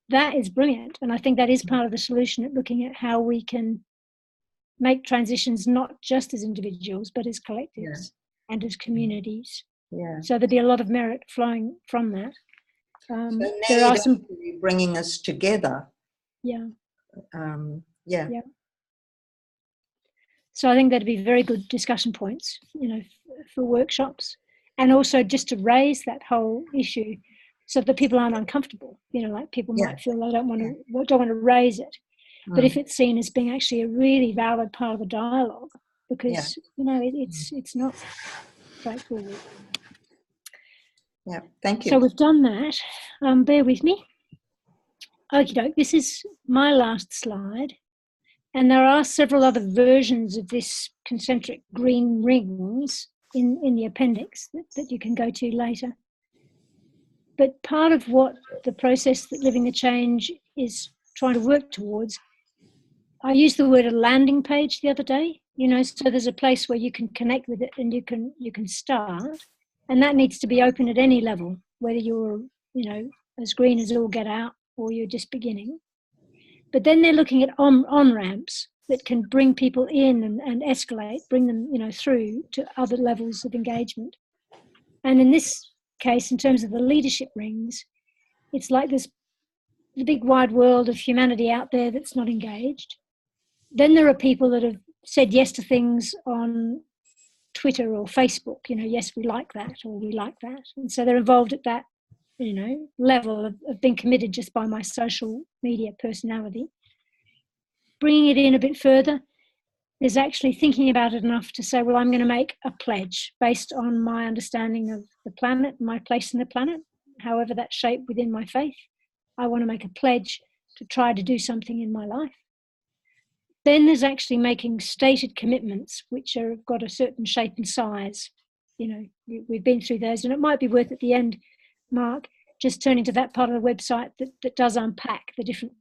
Speaker 1: that is brilliant. And I think that is part of the solution at looking at how we can make transitions not just as individuals, but as collectives and as communities. So there'd be a lot of merit flowing from that.
Speaker 6: So now
Speaker 1: there are some
Speaker 6: bringing us together.
Speaker 1: So I think that'd be very good discussion points, for workshops, and also just to raise that whole issue so that people aren't uncomfortable. Like people might feel they don't want to raise it, but if it's seen as being actually a really valid part of the dialogue, because it's not straightforward.
Speaker 6: Yeah, thank you.
Speaker 1: So we've done that. Bear with me. Okie doke, this is my last slide. And there are several other versions of this concentric green rings in the appendix that you can go to later. But part of what the process that Living the Change is trying to work towards, I used the word a landing page the other day, you know, so there's a place where you can connect with it and you can start, and that needs to be open at any level, whether you're, you know, as green as all get out or you're just beginning. But then they're looking at on ramps that can bring people in and escalate, bring them, you know, through to other levels of engagement. And in this case, in terms of the leadership rings, it's like this the big wide world of humanity out there that's not engaged. Then there are people that have said yes to things on Twitter or Facebook, you know, yes, we like that, or we like that. And so they're involved at that, you know, level of being committed just by my social media personality. Bringing it in a bit further is actually thinking about it enough to say, well, I'm going to make a pledge based on my understanding of the planet, my place in the planet, however that's shaped within my faith. I want to make a pledge to try to do something in my life. Then there's actually making stated commitments which have got a certain shape and size. You know, we've been through those, and it might be worth at the end, Mark, just turning to that part of the website that does unpack the different,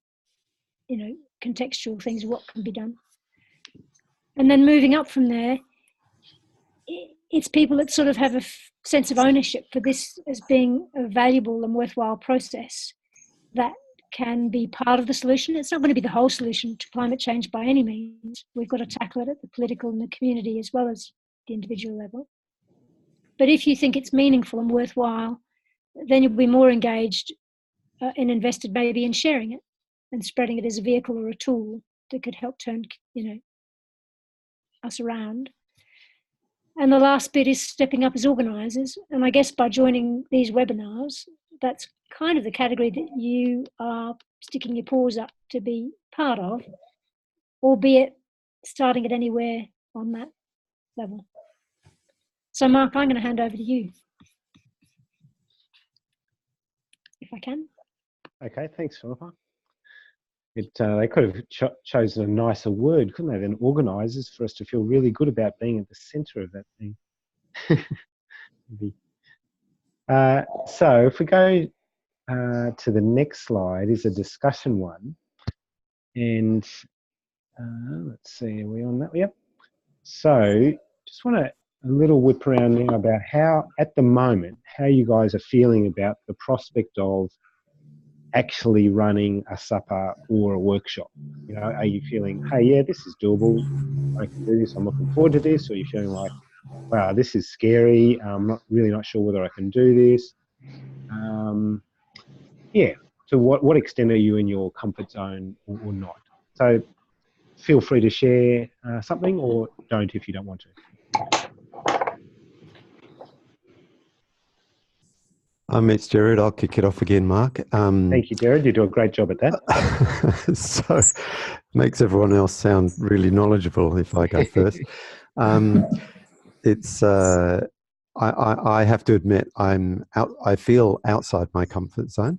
Speaker 1: you know, contextual things, what can be done. And then moving up from there, it's people that sort of have a sense of ownership for this as being a valuable and worthwhile process that can be part of the solution. It's not going to be the whole solution to climate change by any means. We've got to tackle it at the political and the community as well as the individual level. But if you think it's meaningful and worthwhile, then you'll be more engaged and invested maybe in sharing it and spreading it as a vehicle or a tool that could help turn, you know, us around. And the last bit is stepping up as organisers. And I guess by joining these webinars, that's kind of the category that you are sticking your paws up to be part of, albeit starting at anywhere on that level. So Mark, I'm going to hand over to you, if I can.
Speaker 2: Okay, thanks, Philippa. They could have chosen a nicer word, couldn't they, than organisers, for us to feel really good about being at the centre of that thing. So if we go to the next slide, is a discussion one. And let's see, are we on that? Yep. So just want a little whip around now about how, at the moment, how you guys are feeling about the prospect of actually running a supper or a workshop. You know, are you feeling, hey, yeah, this is doable, I can do this, I'm looking forward to this? Or are you feeling like, wow, this is scary, I'm really not sure whether I can do this? Yeah, to what extent are you in your comfort zone or not? So feel free to share something, or don't if you don't want to.
Speaker 4: It's Gerard. I'll kick it off again, Mark.
Speaker 2: Thank you, Gerard. You do a great job at that.
Speaker 4: So makes everyone else sound really knowledgeable if I go first. I have to admit, I feel outside my comfort zone.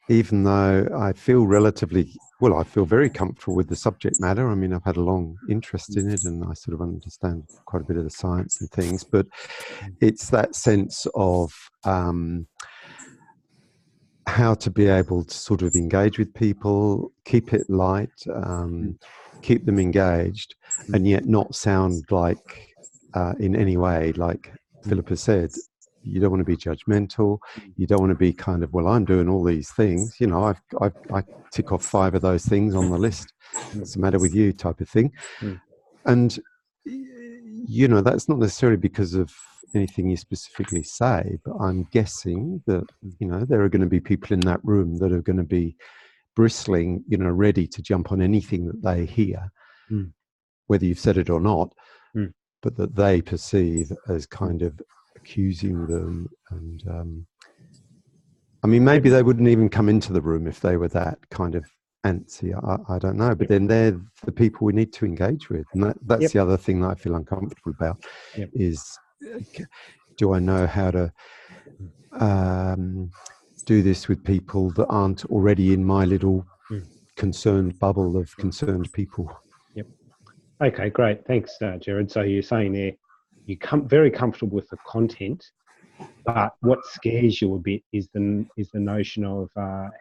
Speaker 4: Even though I feel I feel very comfortable with the subject matter. I mean, I've had a long interest in it and I sort of understand quite a bit of the science and things, but it's that sense of how to be able to sort of engage with people, keep it light, keep them engaged, and yet not sound like, in any way, like Philippa said, you don't want to be judgmental. You don't want to be kind of, well, I'm doing all these things. You know, I tick off 5 of those things on the list. What's the matter with you, type of thing. And, you know, that's not necessarily because of anything you specifically say, but I'm guessing that, you know, there are going to be people in that room that are going to be bristling, you know, ready to jump on anything that they hear, whether you've said it or not, but that they perceive as kind of accusing them. And I mean, maybe they wouldn't even come into the room if they were that kind of antsy. I don't know, but then they're the people we need to engage with, and that's the other thing that I feel uncomfortable about is, do I know how to do this with people that aren't already in my little concerned bubble of concerned people?
Speaker 2: Okay, great. Thanks, Gerard. So you're saying there, you're very comfortable with the content, But what scares you a bit is the notion of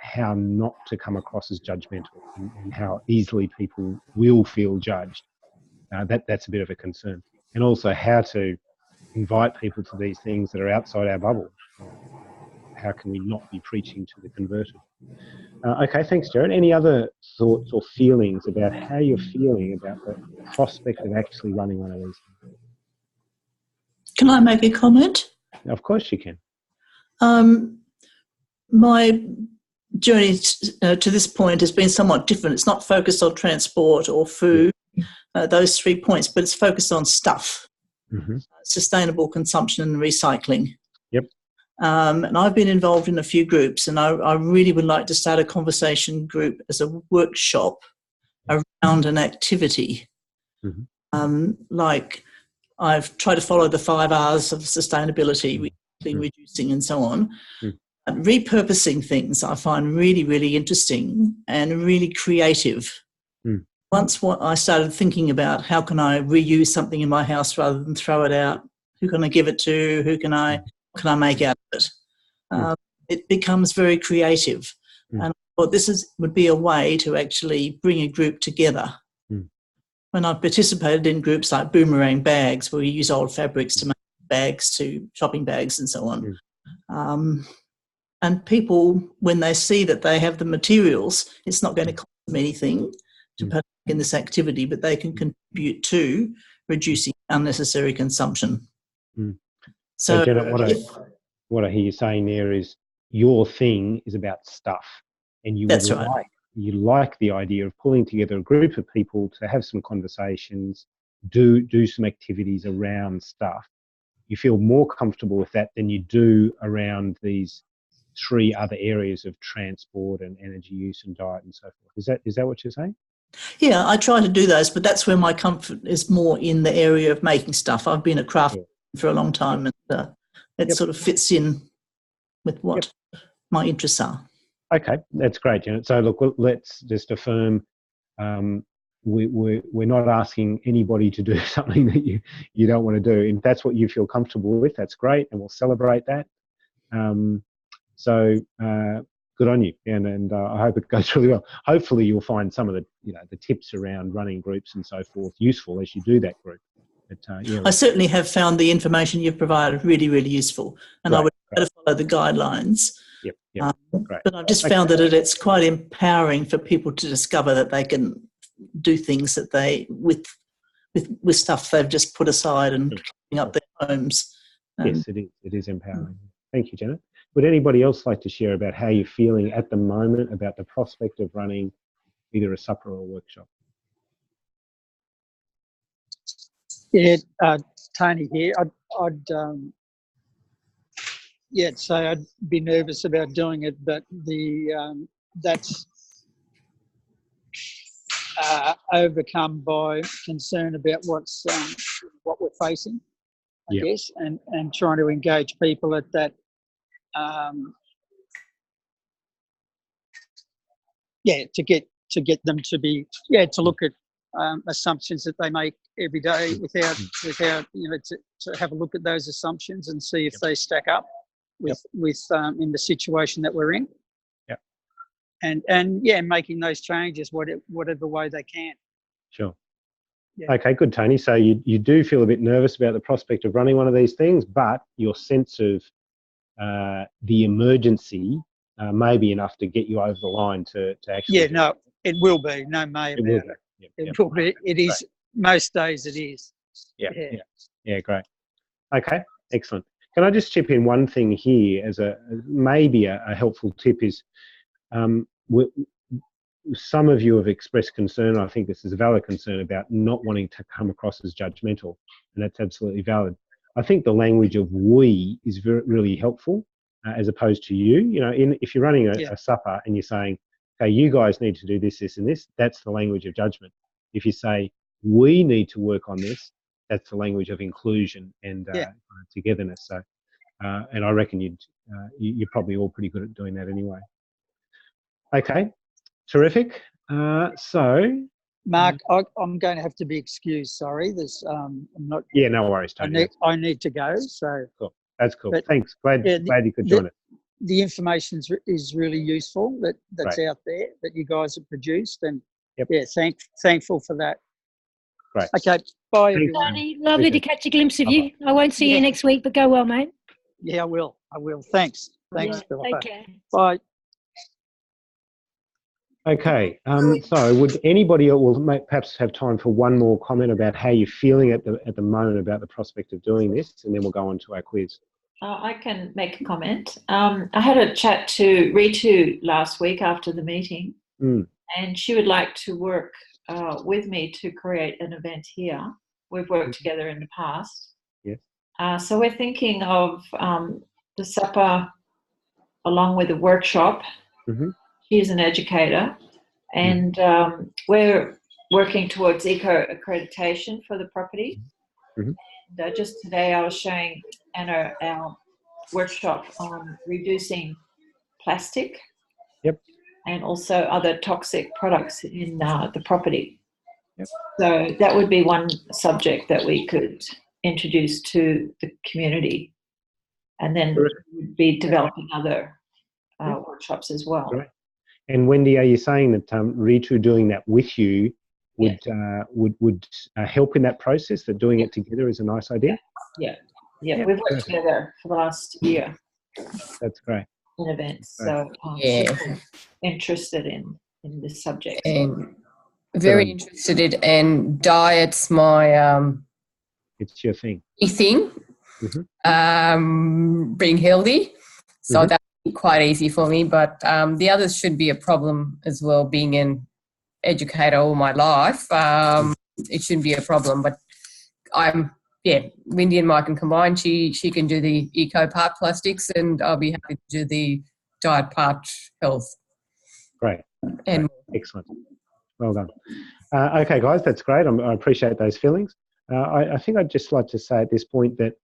Speaker 2: how not to come across as judgmental and how easily people will feel judged. That's a bit of a concern. And also how to invite people to these things that are outside our bubble. How can we not be preaching to the converted? Okay, thanks, Jared. Any other thoughts or feelings about how you're feeling about the prospect of actually running one of these things?
Speaker 3: Can I make a comment?
Speaker 2: Of course you can.
Speaker 3: My journey to this point has been somewhat different. It's not focused on transport or food, those 3 points, but it's focused on stuff, sustainable consumption and recycling.
Speaker 2: Yep.
Speaker 3: And I've been involved in a few groups, and I really would like to start a conversation group as a workshop around an activity. Like I've tried to follow the 5 R's of sustainability, reducing and so on. Repurposing things I find really, really interesting and really creative. Once I started thinking about how can I reuse something in my house rather than throw it out, who can I give it to, what can I make out of it? It becomes very creative. And I thought this would be a way to actually bring a group together. When I've participated in groups like Boomerang Bags, where we use old fabrics to make bags, to shopping bags and so on. And people, when they see that they have the materials, it's not going to cost them anything to partake in this activity, but they can contribute to reducing unnecessary consumption.
Speaker 2: So Janet, what I hear you saying there is your thing is about stuff, and you like the idea of pulling together a group of people to have some conversations, do some activities around stuff. You feel more comfortable with that than you do around these 3 other areas of transport and energy use and diet and so forth. Is that what you're saying?
Speaker 3: Yeah, I try to do those, but that's where my comfort is more in the area of making stuff. I've been a craftsman for a long time, and it sort of fits in with what my interests are.
Speaker 2: Okay, that's great, Janet. So look, let's just affirm we're not asking anybody to do something that you don't want to do. If that's what you feel comfortable with, that's great, and we'll celebrate that. So good on you, and I hope it goes really well. Hopefully, you'll find some of the tips around running groups and so forth useful as you do that group. But,
Speaker 3: I certainly have found the information you've provided really, really useful, and I would try to follow the guidelines.
Speaker 2: Great.
Speaker 3: But I've just found that it's quite empowering for people to discover that they can do things that they with stuff they've just put aside and cleaning up their homes.
Speaker 2: Yes, it is. It is empowering. Thank you, Janet. Would anybody else like to share about how you're feeling at the moment about the prospect of running either a supper or a workshop?
Speaker 7: Yeah, Tony here. I'd say I'd be nervous about doing it, but that's overcome by concern about what we're facing, I guess, and trying to engage people at that. To get them to be to look at assumptions that they make every day without to have a look at those assumptions and see if they stack up with in the situation that we're in. And making those changes whatever way they can.
Speaker 2: Sure. Okay, good, Tony. So you do feel a bit nervous about the prospect of running one of these things, but your sense of the emergency may be enough to get you over the line to actually.
Speaker 7: Yeah, no, it will be. No may about it. It will be. It is. Great. Most days it is.
Speaker 2: Yeah, great. Okay, excellent. Can I just chip in one thing here as maybe a helpful tip is some of you have expressed concern, I think this is a valid concern, about not wanting to come across as judgmental, and that's absolutely valid. I think the language of we is really helpful as opposed to you. If you're running a supper and you're saying, okay, you guys need to do this, this and this, that's the language of judgment. If you say, we need to work on this, that's the language of inclusion and togetherness. So, and I reckon you're probably all pretty good at doing that anyway. Okay, terrific. So,
Speaker 7: Mark, I'm going to have to be excused. Sorry, I'm not.
Speaker 2: Yeah, no worries, Tony.
Speaker 7: I need to go. So.
Speaker 2: Cool. That's cool.
Speaker 7: But,
Speaker 2: Thanks. Glad you could join us.
Speaker 7: The information is really useful that's out there that you guys have produced, and thankful for that.
Speaker 2: Great.
Speaker 7: Okay, bye
Speaker 2: Thanks,
Speaker 7: everyone.
Speaker 1: Tony, lovely to catch a glimpse of you. I won't see you next week, but go well, mate.
Speaker 7: Yeah, I will. Thanks, Philippa.
Speaker 1: Take care.
Speaker 7: Bye.
Speaker 2: Okay, so would anybody perhaps have time for one more comment about how you're feeling at the moment about the prospect of doing this, and then we'll go on to our quiz.
Speaker 9: I can make a comment. I had a chat to Ritu last week after the meeting, and she would like to work with me to create an event here. We've worked together in the past.
Speaker 2: Yes.
Speaker 9: So we're thinking of the supper along with a workshop. She's an educator, and we're working towards eco accreditation for the property. And, just today I was showing Anna our workshop on reducing plastic and also other toxic products in the property. So that would be one subject that we could introduce to the community, and then we'd be developing other workshops as well.
Speaker 2: Great. And Wendy, are you saying that Ritu doing that with you would help in that process, that doing it together is a nice idea?
Speaker 9: Yeah, we've worked together for the last year.
Speaker 2: That's great.
Speaker 9: In events, so she's interested in this subject.
Speaker 5: And very interested in, and diet's my
Speaker 2: it's your thing.
Speaker 5: Being healthy, so that's quite easy for me. But the others should be a problem as well. Being an educator all my life, it shouldn't be a problem. But Wendy and Mike can combine. She can do the eco part plastics, and I'll be happy to do the diet part health.
Speaker 2: Great. Excellent. Well done. Okay, guys, that's great. I appreciate those feelings. I think I'd just like to say at this point that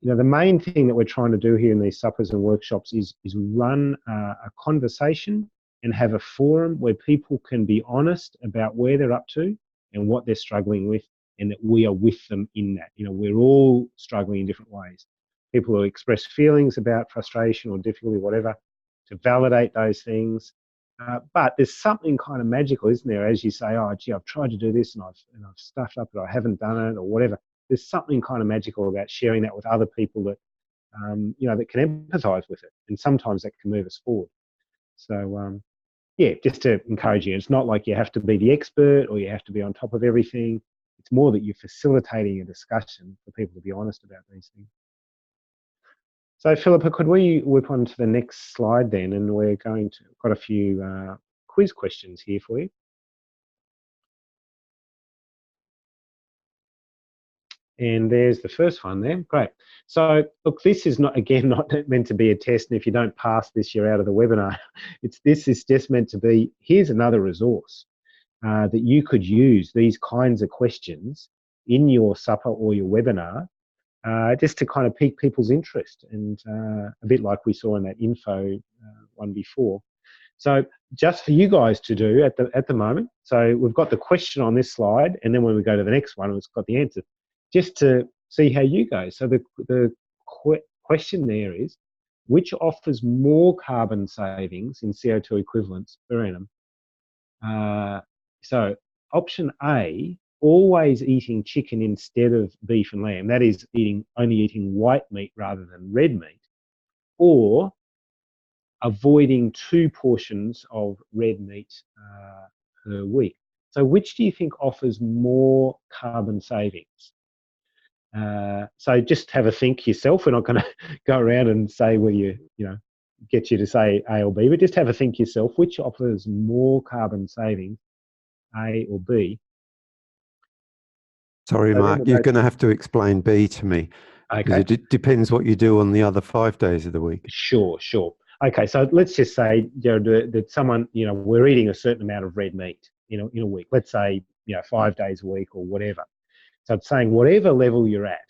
Speaker 2: the main thing that we're trying to do here in these suppers and workshops is run a conversation and have a forum where people can be honest about where they're up to and what they're struggling with, and that we are with them in that. We're all struggling in different ways. People who express feelings about frustration or difficulty, whatever, to validate those things. But there's something kind of magical, isn't there? As you say, oh, gee, I've tried to do this and I've stuffed up, but I haven't done it, or whatever. There's something kind of magical about sharing that with other people that, that can empathise with it, and sometimes that can move us forward. So, just to encourage you, it's not like you have to be the expert or you have to be on top of everything. It's more that you're facilitating a discussion for people to be honest about these things. So, Philippa, could we whip on to the next slide then? And we're got a few quiz questions here for you. And there's the first one there. Great. So, look, this is not meant to be a test. And if you don't pass this, you're out of the webinar. This is just meant to be, here's another resource that you could use these kinds of questions in your supper or your webinar, just to kind of pique people's interest, and a bit like we saw in that info one before. So just for you guys to do at the moment. So we've got the question on this slide, and then when we go to the next one, it's got the answer, just to see how you go. So the question there is, which offers more carbon savings in CO2 equivalents per annum? So option A, always eating chicken instead of beef and lamb, that is only eating white meat rather than red meat, or avoiding 2 portions of red meat per week. So which do you think offers more carbon savings? So just have a think yourself. We're not going to go around and say get you to say A or B, but just have a think yourself. Which offers more carbon savings, A or B?
Speaker 4: Sorry, Mark, you're going to have to explain B to me. Okay. It depends what you do on the other 5 days of the week.
Speaker 2: Sure. Okay, so let's just say that someone, we're eating a certain amount of red meat, in a week. Let's say, 5 days a week or whatever. So it's saying whatever level you're at,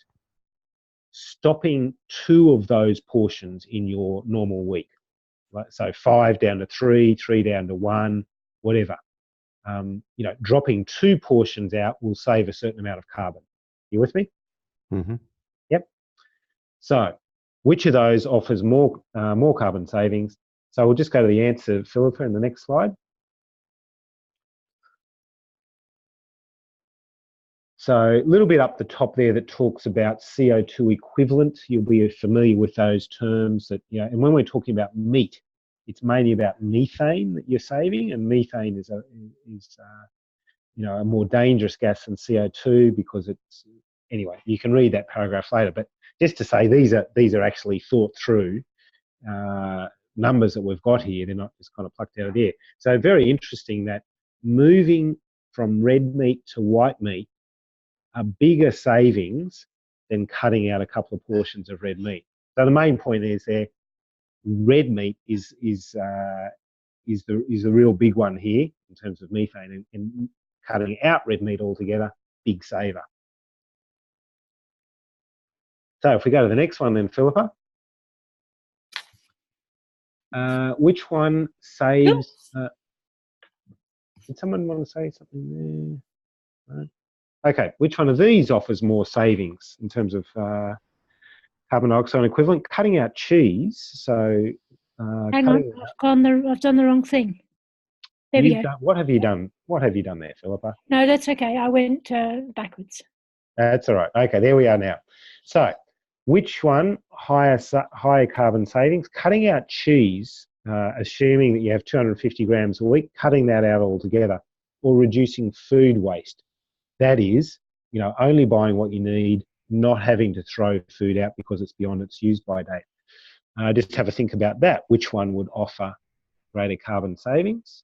Speaker 2: stopping 2 of those portions in your normal week. So 5 down to 3, 3 down to 1, whatever. Dropping 2 portions out will save a certain amount of carbon. You with me?
Speaker 4: Mm-hmm.
Speaker 2: Yep. So Which of those offers more carbon savings? So we'll just go to the answer, Philippa, in the next slide. So a little bit up the top there that talks about CO2 equivalent. You'll be familiar with those terms that, you know, and when we're talking about meat, it's mainly about methane that you're saving, and methane is you know, a more dangerous gas than CO2 because it's, anyway, you can read that paragraph later, but just to say these are actually thought through numbers that we've got here. They're not just kind of plucked out of the air. So very interesting that moving from red meat to white meat are bigger savings than cutting out a couple of portions of red meat. So the main point is there, red meat is the real big one here in terms of methane, and cutting out red meat altogether, big saver. So if we go to the next one then, Philippa. Which one saves? Did someone want to say something there? No? Okay, which one of these offers more savings in terms of carbon dioxide equivalent? Cutting out cheese. So
Speaker 1: hang on, I've done the wrong thing. There we go.
Speaker 2: What have you done? What have you done there, Philippa?
Speaker 1: No, that's okay. I went backwards.
Speaker 2: That's all right. Okay, there we are now. So, which one higher carbon savings? Cutting out cheese, assuming that you have 250 grams a week, cutting that out altogether, or reducing food waste. That is, you know, only buying what you need, not having to throw food out because it's beyond its use-by date. Just have a think about that. Which one would offer greater carbon savings?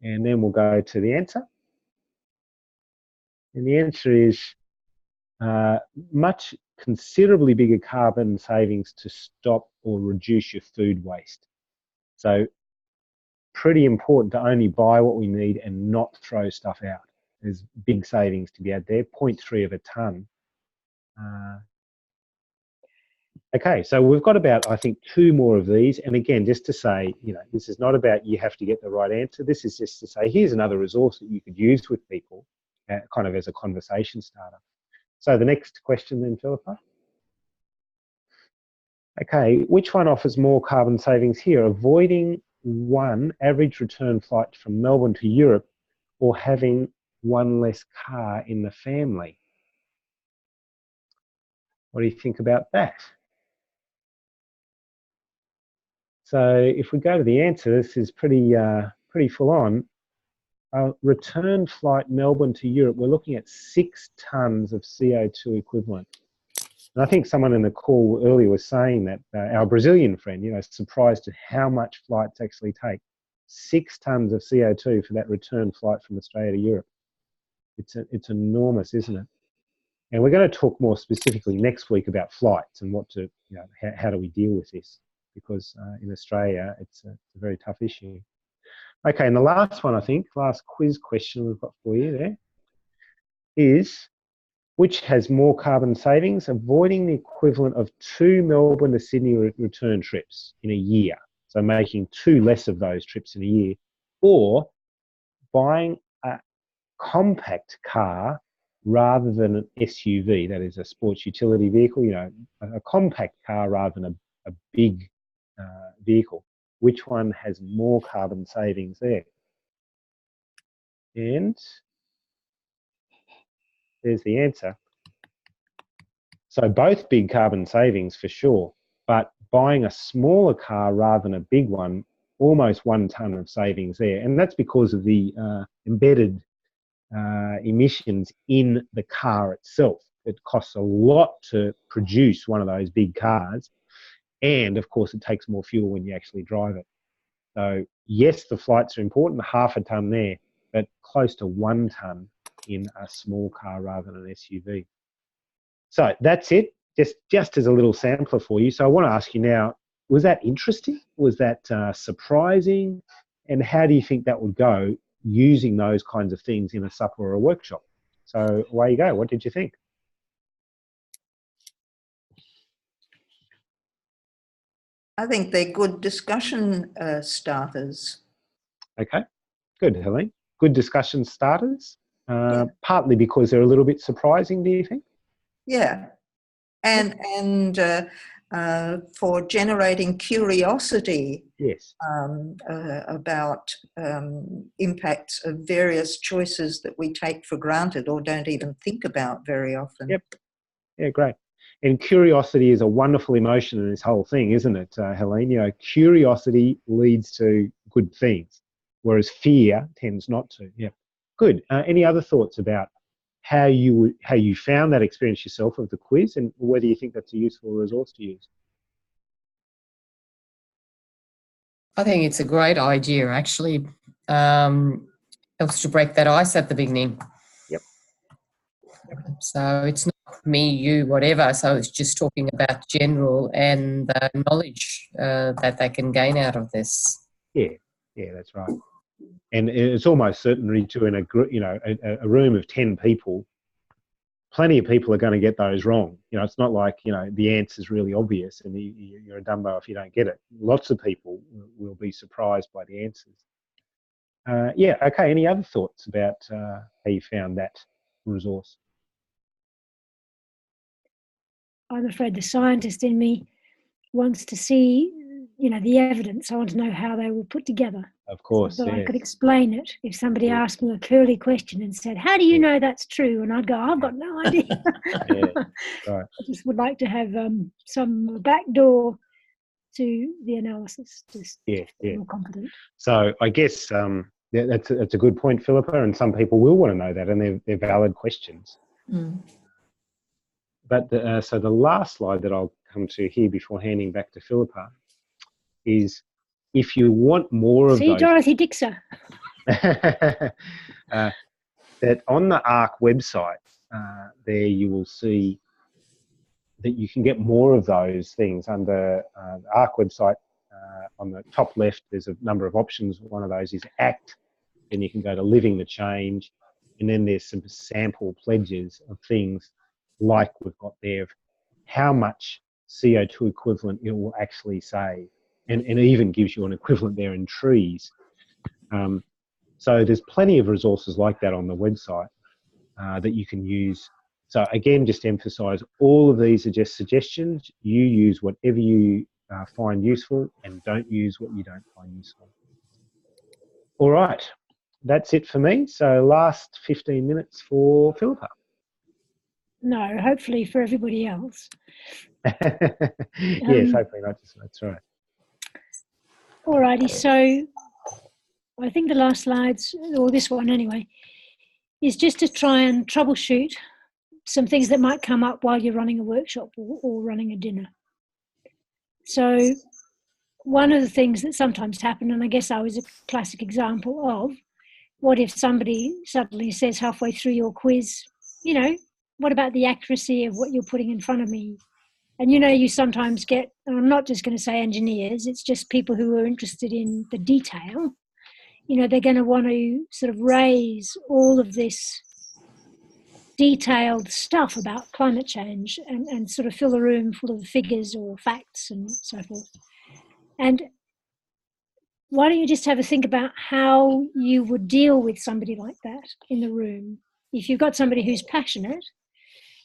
Speaker 2: And then we'll go to the answer. And the answer is much considerably bigger carbon savings to stop or reduce your food waste. So pretty important to only buy what we need and not throw stuff out. There's big savings to be had there, 0.3 of a tonne. Okay, so we've got about, I think, 2 more of these. And again, just to say, you know, this is not about you have to get the right answer. This is just to say, here's another resource that you could use with people, kind of as a conversation starter. So the next question then, Philippa. Okay, which one offers more carbon savings here? Avoiding one average return flight from Melbourne to Europe, or having one less car in the family? What do you think about that? So if we go to the answer, this is pretty full on. Return flight Melbourne to Europe, we're looking at 6 tonnes of CO2 equivalent. And I think someone in the call earlier was saying that our Brazilian friend, you know, surprised at how much flights actually take. 6 tonnes of CO2 for that return flight from Australia to Europe. It's enormous, isn't it? And we're going to talk more specifically next week about flights and what to, you know, how do we deal with this? Because in Australia, it's a very tough issue. Okay, and the last one, I think, last quiz question we've got for you there is, which has more carbon savings? Avoiding the equivalent of 2 Melbourne to Sydney return trips in a year, so making 2 less of those trips in a year, or buying a compact car rather than an SUV, that is a sports utility vehicle, you know, a compact car rather than a big vehicle. Which one has more carbon savings there? And there's the answer. So both big carbon savings for sure, but buying a smaller car rather than a big one, almost 1 tonne of savings there. And that's because of the embedded emissions in the car itself. It costs a lot to produce one of those big cars. And of course, it takes more fuel when you actually drive it. So yes, the flights are important, 0.5 tonne there, but close to 1 tonne in a small car rather than an SUV. So that's it, just as a little sampler for you. So I want to ask you now, was that interesting? Was that surprising? And how do you think that would go using those kinds of things in a supper or a workshop? So away you go. What did you think?
Speaker 6: I think they're good discussion starters.
Speaker 2: Okay, good, Helene. Good discussion starters, partly because they're a little bit surprising, do you think?
Speaker 6: Yeah, and for generating curiosity.
Speaker 2: Yes.
Speaker 6: About impacts of various choices that we take for granted or don't even think about very often.
Speaker 2: Yep. Yeah, great. And curiosity is a wonderful emotion in this whole thing, isn't it, Helene? You know, curiosity leads to good things, whereas fear tends not to. Yeah. Good. Any other thoughts about how you found that experience yourself of the quiz, and whether you think that's a useful resource to use?
Speaker 5: I think it's a great idea, actually. Helps to break that ice at the beginning.
Speaker 2: Yep.
Speaker 5: So it's not me, you, whatever. So it's just talking about general and knowledge that they can gain out of this.
Speaker 2: Yeah, that's right. And it's almost certainly in a room of 10 people, plenty of people are going to get those wrong. You know, it's not like, you know, the answer's really obvious and you're a dumbo if you don't get it. Lots of people will be surprised by the answers. Yeah, okay. Any other thoughts about how you found that resource?
Speaker 1: I'm afraid the scientist in me wants to see, you know, the evidence. I want to know how they were put together.
Speaker 2: Of course,
Speaker 1: so
Speaker 2: yes.
Speaker 1: I could explain it. If somebody asked me a curly question and said, "How do you know that's true?" and I'd go, "I've got no idea."
Speaker 2: Yeah, right. I
Speaker 1: just would like to have some backdoor to the analysis. Just more competent.
Speaker 2: So I guess that's a good point, Philippa, and some people will want to know that, and they're valid questions.
Speaker 5: Mm.
Speaker 2: But so the last slide that I'll come to here before handing back to Philippa is, if you want more of those...
Speaker 1: Dorothy Dixer.
Speaker 2: that on the ARC website, there you will see that you can get more of those things under the ARC website. On the top left, there's a number of options. One of those is ACT. Then you can go to Living the Change. And then there's some sample pledges of things like we've got there, of how much CO2 equivalent it will actually save. And even gives you an equivalent there in trees. So there's plenty of resources like that on the website that you can use. So again, just to emphasise, all of these are just suggestions. You use whatever you find useful, and don't use what you don't find useful. All right, that's it for me. So last 15 minutes for Philippa.
Speaker 1: No, hopefully for everybody else.
Speaker 2: Yes, hopefully not just, that's right.
Speaker 1: Alrighty, so I think the last slides, or this one anyway, is just to try and troubleshoot some things that might come up while you're running a workshop or running a dinner. So one of the things that sometimes happen, and I guess I was a classic example of, what if somebody suddenly says halfway through your quiz, you know, what about the accuracy of what you're putting in front of me? And, you know, you sometimes get, and I'm not just going to say engineers, it's just people who are interested in the detail. You know, they're going to want to sort of raise all of this detailed stuff about climate change and sort of fill the room full of figures or facts and so forth. And why don't you just have a think about how you would deal with somebody like that in the room? If you've got somebody who's passionate,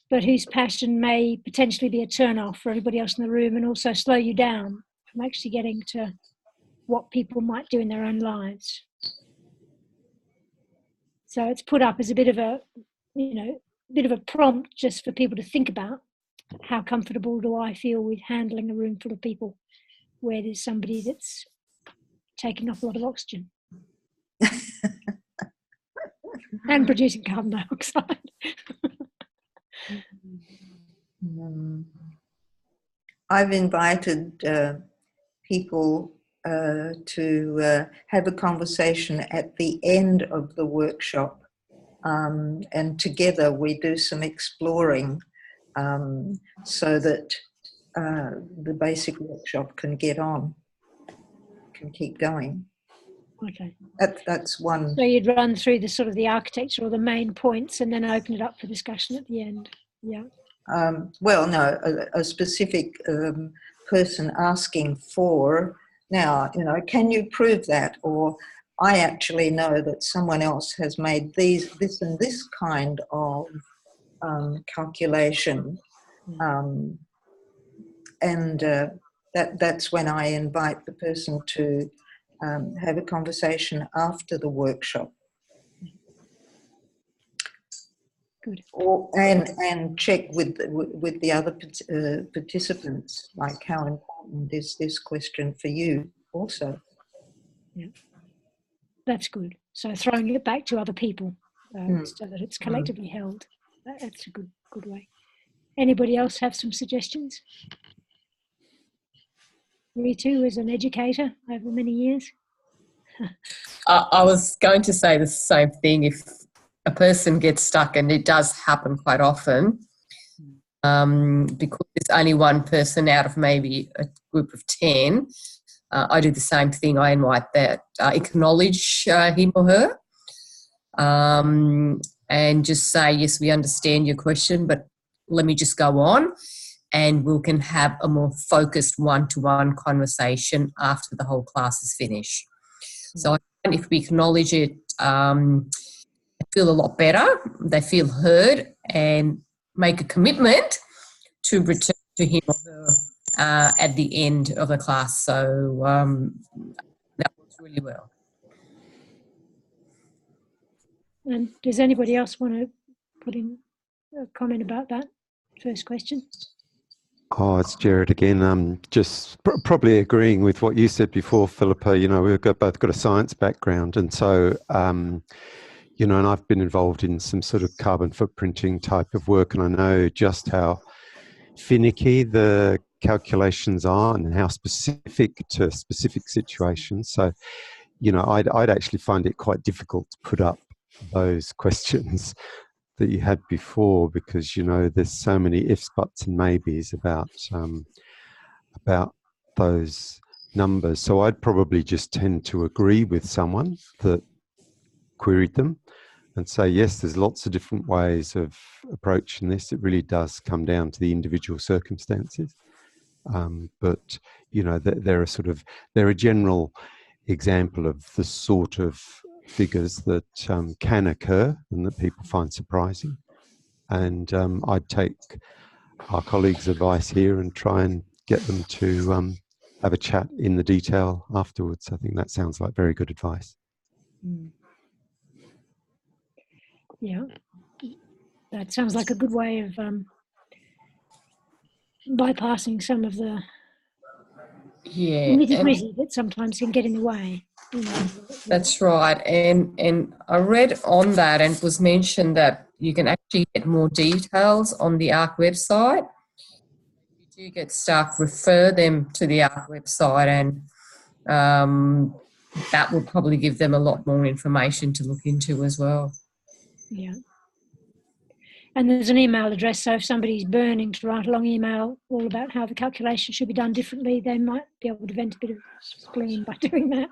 Speaker 1: but whose passion may potentially be a turn-off for everybody else in the room and also slow you down from actually getting to what people might do in their own lives. So it's put up as a bit of a, you know, bit of a prompt just for people to think about, how comfortable do I feel with handling a room full of people where there's somebody that's taking off a lot of oxygen and producing carbon dioxide.
Speaker 6: I've invited people to have a conversation at the end of the workshop, and together we do some exploring so that the basic workshop can get on, can keep going.
Speaker 1: Okay.
Speaker 6: That's one.
Speaker 1: So you'd run through the sort of the architecture or the main points and then open it up for discussion at the end. Yeah.
Speaker 6: Well, no, a specific person asking for, now, you know, can you prove that? Or I actually know that someone else has made this and this kind of calculation. And that's when I invite the person to have a conversation after the workshop.
Speaker 1: Good.
Speaker 6: And check with the other participants, like how important is this question for you also.
Speaker 1: Yeah, that's good. So throwing it back to other people so that it's collectively held. That's a good way. Anybody else have some suggestions? Ritu, as an educator over many years.
Speaker 5: I was going to say the same thing. If a person gets stuck, and it does happen quite often, because there's only one person out of maybe a group of 10, I do the same thing. I invite that, acknowledge him or her, and just say, yes, we understand your question, but let me just go on, and we can have a more focused one-to-one conversation after the whole class is finished. So I find if we acknowledge it, they feel a lot better, they feel heard, and make a commitment to return to him or her at the end of the class. So that works really well.
Speaker 1: And does anybody else want to put in a comment about that first question?
Speaker 4: Oh, it's Jared again. Just probably agreeing with what you said before, Philippa. You know, we've both got a science background, and so you know, and I've been involved in some sort of carbon footprinting type of work, and I know just how finicky the calculations are and how specific to specific situations. So, you know, I'd actually find it quite difficult to put up those questions that you had before, because, you know, there's so many ifs, buts and maybes about those numbers. So I'd probably just tend to agree with someone that queried them and say, yes, there's lots of different ways of approaching this. It really does come down to the individual circumstances. But, you know, they're a general example of the sort of figures that can occur and that people find surprising. And I'd take our colleagues' advice here and try and get them to have a chat in the detail afterwards. I think that sounds like very good advice.
Speaker 1: Yeah, that sounds like a good way of bypassing some of the nitty-gritty that sometimes can get in the way. You know.
Speaker 5: That's right. And I read on that, and it was mentioned that you can actually get more details on the ARC website. If you do get stuck, refer them to the ARC website, and that will probably give them a lot more information to look into as well.
Speaker 1: Yeah. And there's an email address, so if somebody's burning to write a long email all about how the calculation should be done differently, they might be able to vent a bit of spleen by doing that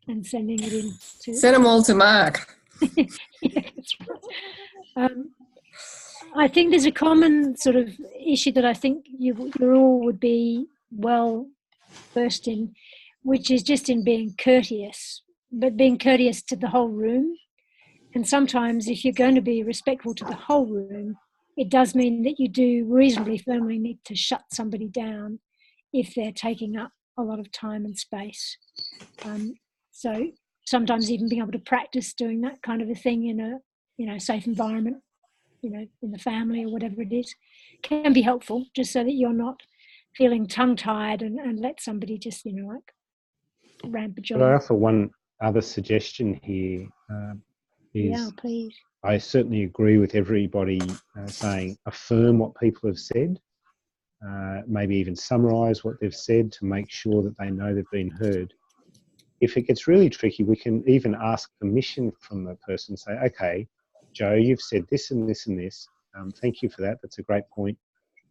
Speaker 1: and sending it in.
Speaker 5: Send them all to Mark.
Speaker 1: Yeah, that's right. I think there's a common sort of issue that I think you all would be well versed in, which is just in being courteous, but being courteous to the whole room. And sometimes if you're going to be respectful to the whole room, it does mean that you do reasonably firmly need to shut somebody down if they're taking up a lot of time and space. So sometimes even being able to practice doing that kind of a thing in a, you know, safe environment, you know, in the family or whatever it is, can be helpful, just so that you're not feeling tongue-tied and let somebody just, you know, like rampage on.
Speaker 2: But I offer one other suggestion here.
Speaker 1: Yeah, please.
Speaker 2: I certainly agree with everybody saying affirm what people have said, maybe even summarise what they've said to make sure that they know they've been heard. If it gets really tricky, we can even ask permission from the person, say, okay, Joe, you've said this and this and this. Thank you for that. That's a great point.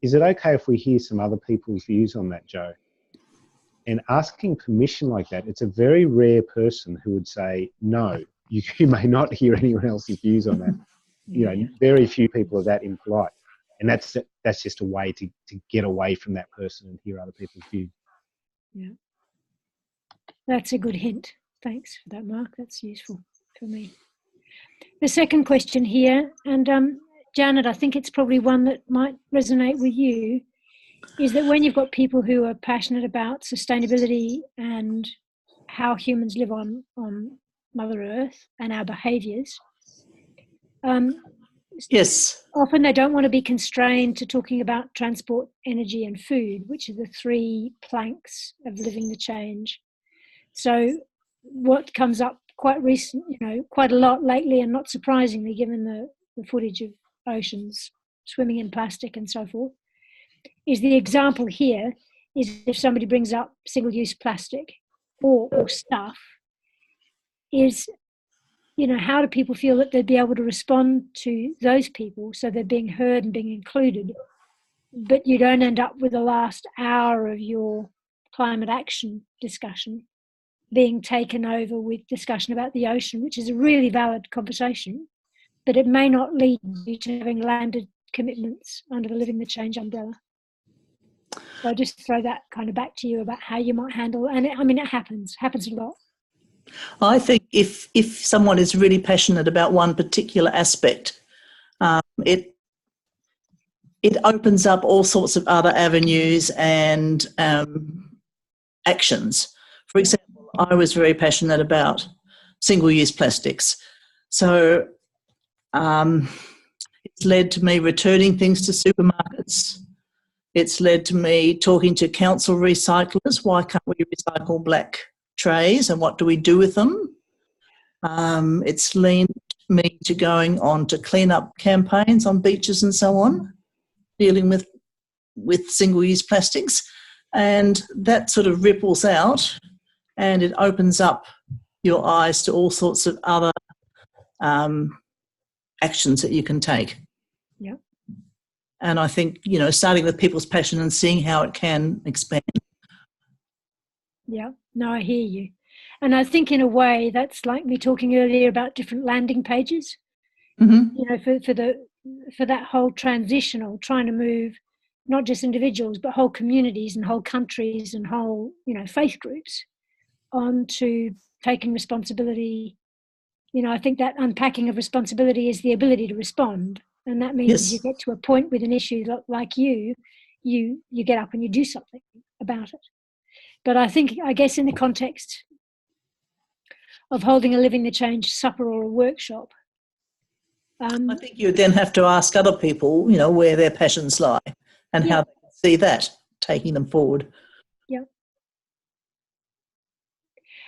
Speaker 2: Is it okay if we hear some other people's views on that, Joe? And asking permission like that, it's a very rare person who would say, no, you may not hear anyone else's views on that. You know, very few people are that impolite. And that's just a way to get away from that person and hear other people's views.
Speaker 1: Yeah. That's a good hint. Thanks for that, Mark. That's useful for me. The second question here, and Janet, I think it's probably one that might resonate with you, is that when you've got people who are passionate about sustainability and how humans live on Mother Earth and our behaviours,
Speaker 3: yes,
Speaker 1: often they don't want to be constrained to talking about transport, energy and food, which are the 3 planks of living the change. So what comes up quite a lot lately, and not surprisingly given the footage of oceans swimming in plastic and so forth, is the example here is if somebody brings up single-use plastic or stuff, is, how do people feel that they'd be able to respond to those people so they're being heard and being included, but you don't end up with the last hour of your climate action discussion being taken over with discussion about the ocean, which is a really valid conversation, but it may not lead you to having landed commitments under the Living the Change umbrella. So I just throw that kind of back to you about how you might handle, and it happens a lot.
Speaker 3: I think if someone is really passionate about one particular aspect, it opens up all sorts of other avenues and actions. For example, I was very passionate about single-use plastics. So it's led to me returning things to supermarkets. It's led to me talking to council recyclers. Why can't we recycle black trays and what do we do with them? It's led me to going on to clean up campaigns on beaches and so on, dealing with single-use plastics. And that sort of ripples out and it opens up your eyes to all sorts of other actions that you can take.
Speaker 1: Yeah.
Speaker 3: And I think, starting with people's passion and seeing how it can expand.
Speaker 1: Yeah, no, I hear you. And I think in a way that's like me talking earlier about different landing pages.
Speaker 3: Mm-hmm.
Speaker 1: For that whole transitional, trying to move not just individuals, but whole communities and whole countries and whole, faith groups onto taking responsibility. I think that unpacking of responsibility is the ability to respond. And that means
Speaker 3: Yes.
Speaker 1: you get to a point with an issue like you get up and you do something about it. But I guess in the context of holding a Living the Change supper or a workshop,
Speaker 3: I think you then have to ask other people, where their passions lie and how they see that, taking them forward.
Speaker 1: Yeah.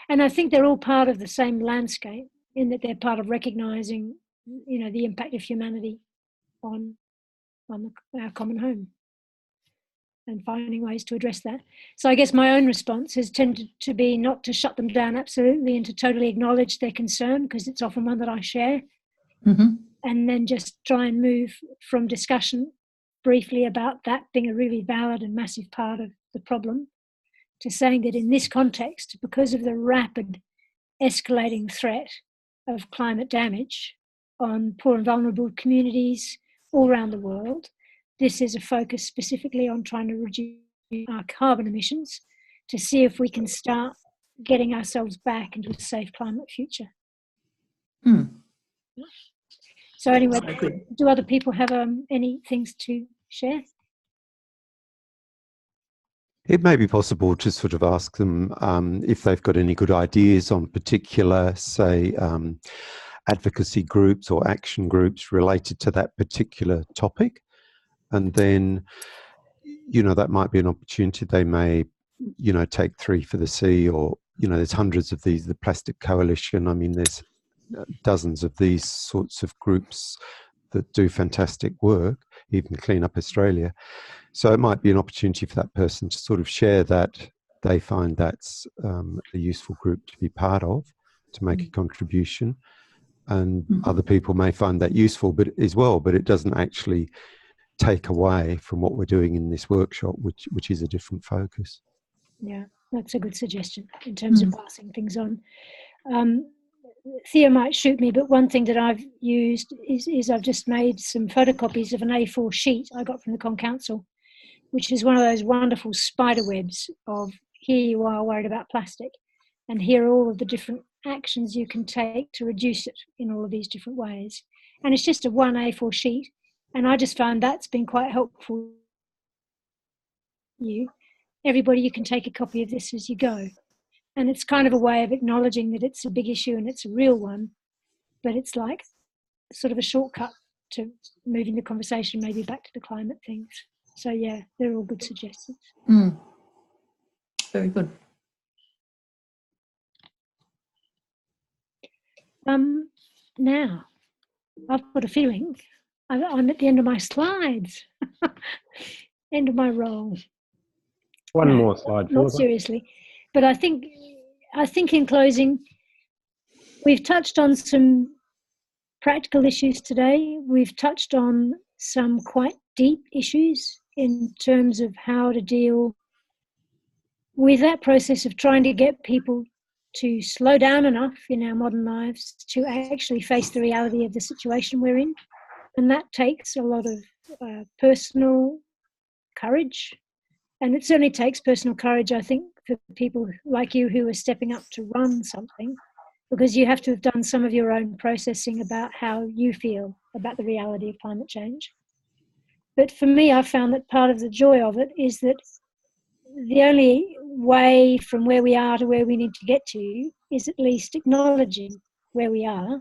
Speaker 1: And I think they're all part of the same landscape in that they're part of recognising, the impact of humanity on our common home and finding ways to address that. So I guess my own response has tended to be not to shut them down absolutely and to totally acknowledge their concern, because it's often one that I share.
Speaker 3: Mm-hmm.
Speaker 1: And then just try and move from discussion briefly about that being a really valid and massive part of the problem to saying that in this context, because of the rapid escalating threat of climate damage on poor and vulnerable communities all around the world, this is a focus specifically on trying to reduce our carbon emissions to see if we can start getting ourselves back into a safe climate future.
Speaker 3: Mm.
Speaker 1: So anyway, do other people have any things to share?
Speaker 4: It may be possible to sort of ask them if they've got any good ideas on particular, say, advocacy groups or action groups related to that particular topic. And then, that might be an opportunity. They may, take 3 for the Sea, or, there's hundreds of these, the Plastic Coalition. I mean, there's dozens of these sorts of groups that do fantastic work, even Clean Up Australia. So it might be an opportunity for that person to sort of share that they find that's a useful group to be part of, to make a contribution. And other people may find that useful but it doesn't actually take away from what we're doing in this workshop, which is a different focus.
Speaker 1: Yeah, that's a good suggestion in terms of passing things on. Thea might shoot me, but one thing that I've used is I've just made some photocopies of an A4 sheet I got from the Con Council, which is one of those wonderful spider webs of here you are worried about plastic, and here are all of the different actions you can take to reduce it in all of these different ways. And it's just a 1 A4 sheet, And I just found that's been quite helpful. Everybody, you can take a copy of this as you go. And it's kind of a way of acknowledging that it's a big issue and it's a real one, but it's like sort of a shortcut to moving the conversation maybe back to the climate things. So yeah, they're all good suggestions.
Speaker 3: Very good.
Speaker 1: Now, I've got a feeling I'm at the end of my slides, end of my role.
Speaker 2: One more slide, Philippa.
Speaker 1: Not seriously, but I think in closing, we've touched on some practical issues today. We've touched on some quite deep issues in terms of how to deal with that process of trying to get people to slow down enough in our modern lives to actually face the reality of the situation we're in. And that takes a lot of personal courage. And it certainly takes personal courage, I think, for people like you who are stepping up to run something, because you have to have done some of your own processing about how you feel about the reality of climate change. But for me, I found that part of the joy of it is that the only way from where we are to where we need to get to is at least acknowledging where we are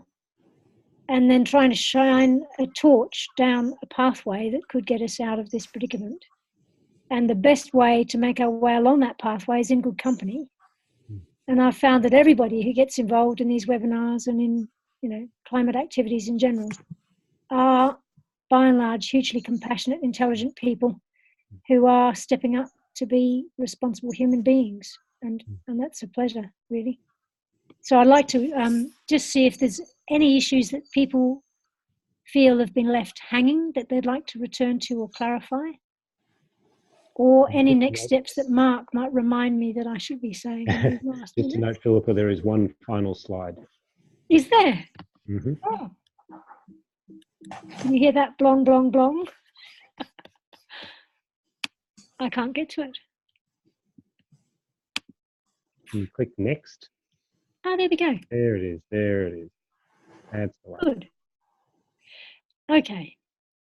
Speaker 1: and then trying to shine a torch down a pathway that could get us out of this predicament. And the best way to make our way along that pathway is in good company. And I've found that everybody who gets involved in these webinars and in, climate activities in general are, by and large, hugely compassionate, intelligent people who are stepping up to be responsible human beings. And that's a pleasure, really. So I'd like to just see if there's any issues that people feel have been left hanging that they'd like to return to or clarify, or any next steps that Mark might remind me that I should be saying.
Speaker 2: Just to note, Philippa, there is one final slide.
Speaker 1: Is there?
Speaker 2: Mm-hmm.
Speaker 1: Oh. Can you hear that blong, blong, blong? I can't get to it.
Speaker 2: You click next.
Speaker 1: Oh, there we go.
Speaker 2: There it is. There it is. That's the one.
Speaker 1: Good. Okay.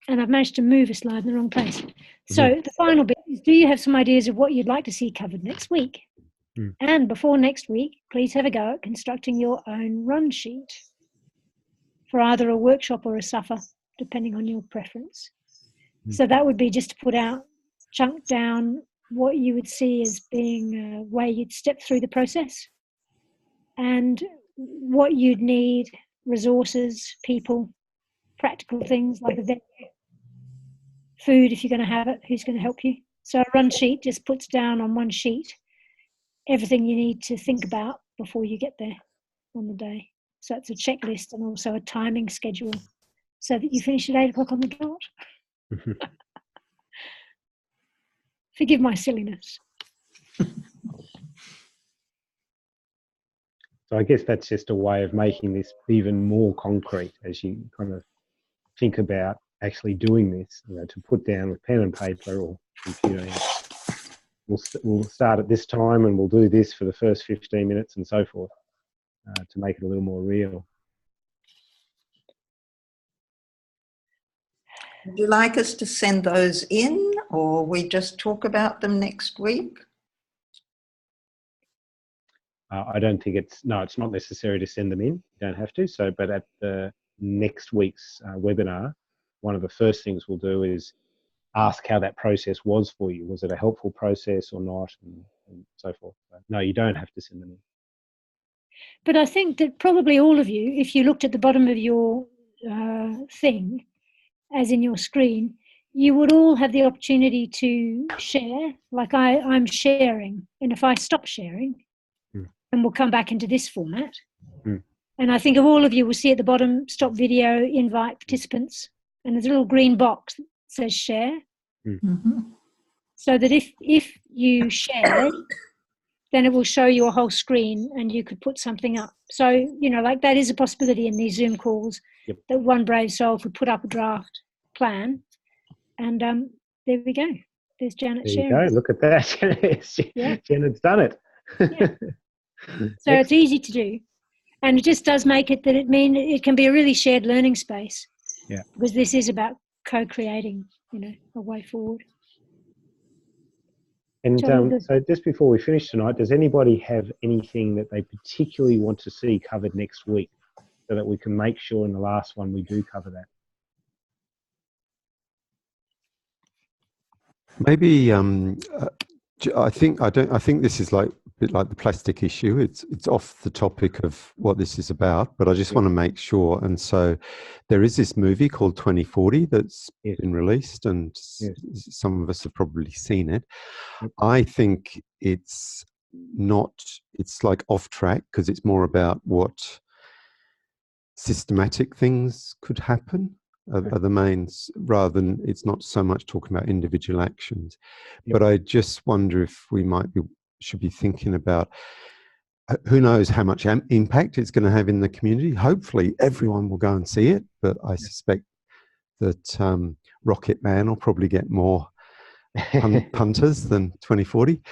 Speaker 1: And I've managed to move a slide in the wrong place. So the final bit is, do you have some ideas of what you'd like to see covered next week? And before next week, please have a go at constructing your own run sheet for either a workshop or a suffer, depending on your preference. So that would be just to put out, chunk down what you would see as being a way you'd step through the process and what you'd need, resources, people, practical things like a venue, food if you're going to have it, who's going to help you. So a run sheet just puts down on one sheet everything you need to think about before you get there on the day. So it's a checklist and also a timing schedule so that you finish at 8 o'clock on the dot. Forgive my silliness.
Speaker 2: So I guess that's just a way of making this even more concrete as you kind of think about actually doing this, to put down with pen and paper or computer. We'll start at this time and we'll do this for the first 15 minutes and so forth to make it a little more real.
Speaker 6: Would you like us to send those in, or we just talk about them next week?
Speaker 2: I don't think it's not necessary to send them in. You don't have to. So, but at the next week's webinar, one of the first things we'll do is ask how that process was for you. Was it a helpful process or not, and so forth. So, no, you don't have to send them in.
Speaker 1: But I think that probably all of you, if you looked at the bottom of your thing, as in your screen, you would all have the opportunity to share, like I'm sharing. And if I stop sharing, and we'll come back into this format. And I think of all of you will see at the bottom, stop video, invite participants. And there's a little green box that says share. So that if you share, then it will show you a whole screen and you could put something up. So, like that is a possibility in these Zoom calls, that one brave soul could put up a draft plan. And there we go. There's Janet sharing.
Speaker 2: There you go. Look at that. Janet's done it.
Speaker 1: So it's easy to do. And it just does make it that it can be a really shared learning space.
Speaker 2: Yeah.
Speaker 1: Because this is about co-creating, a way forward.
Speaker 2: And so just before we finish tonight, does anybody have anything that they particularly want to see covered next week so that we can make sure in the last one we do cover that?
Speaker 4: Maybe I think this is like a bit like the plastic issue. It's off the topic of what this is about, but I just want to make sure. And so there is this movie called 2040 that's been released, and some of us have probably seen it. I think it's like off track because it's more about what systematic things could happen. Are the mains, rather than it's not so much talking about individual actions. But I just wonder if we should be thinking about who knows how much impact it's going to have in the community. Hopefully everyone will go and see it, but I suspect that Rocket Man will probably get more punters than 2040.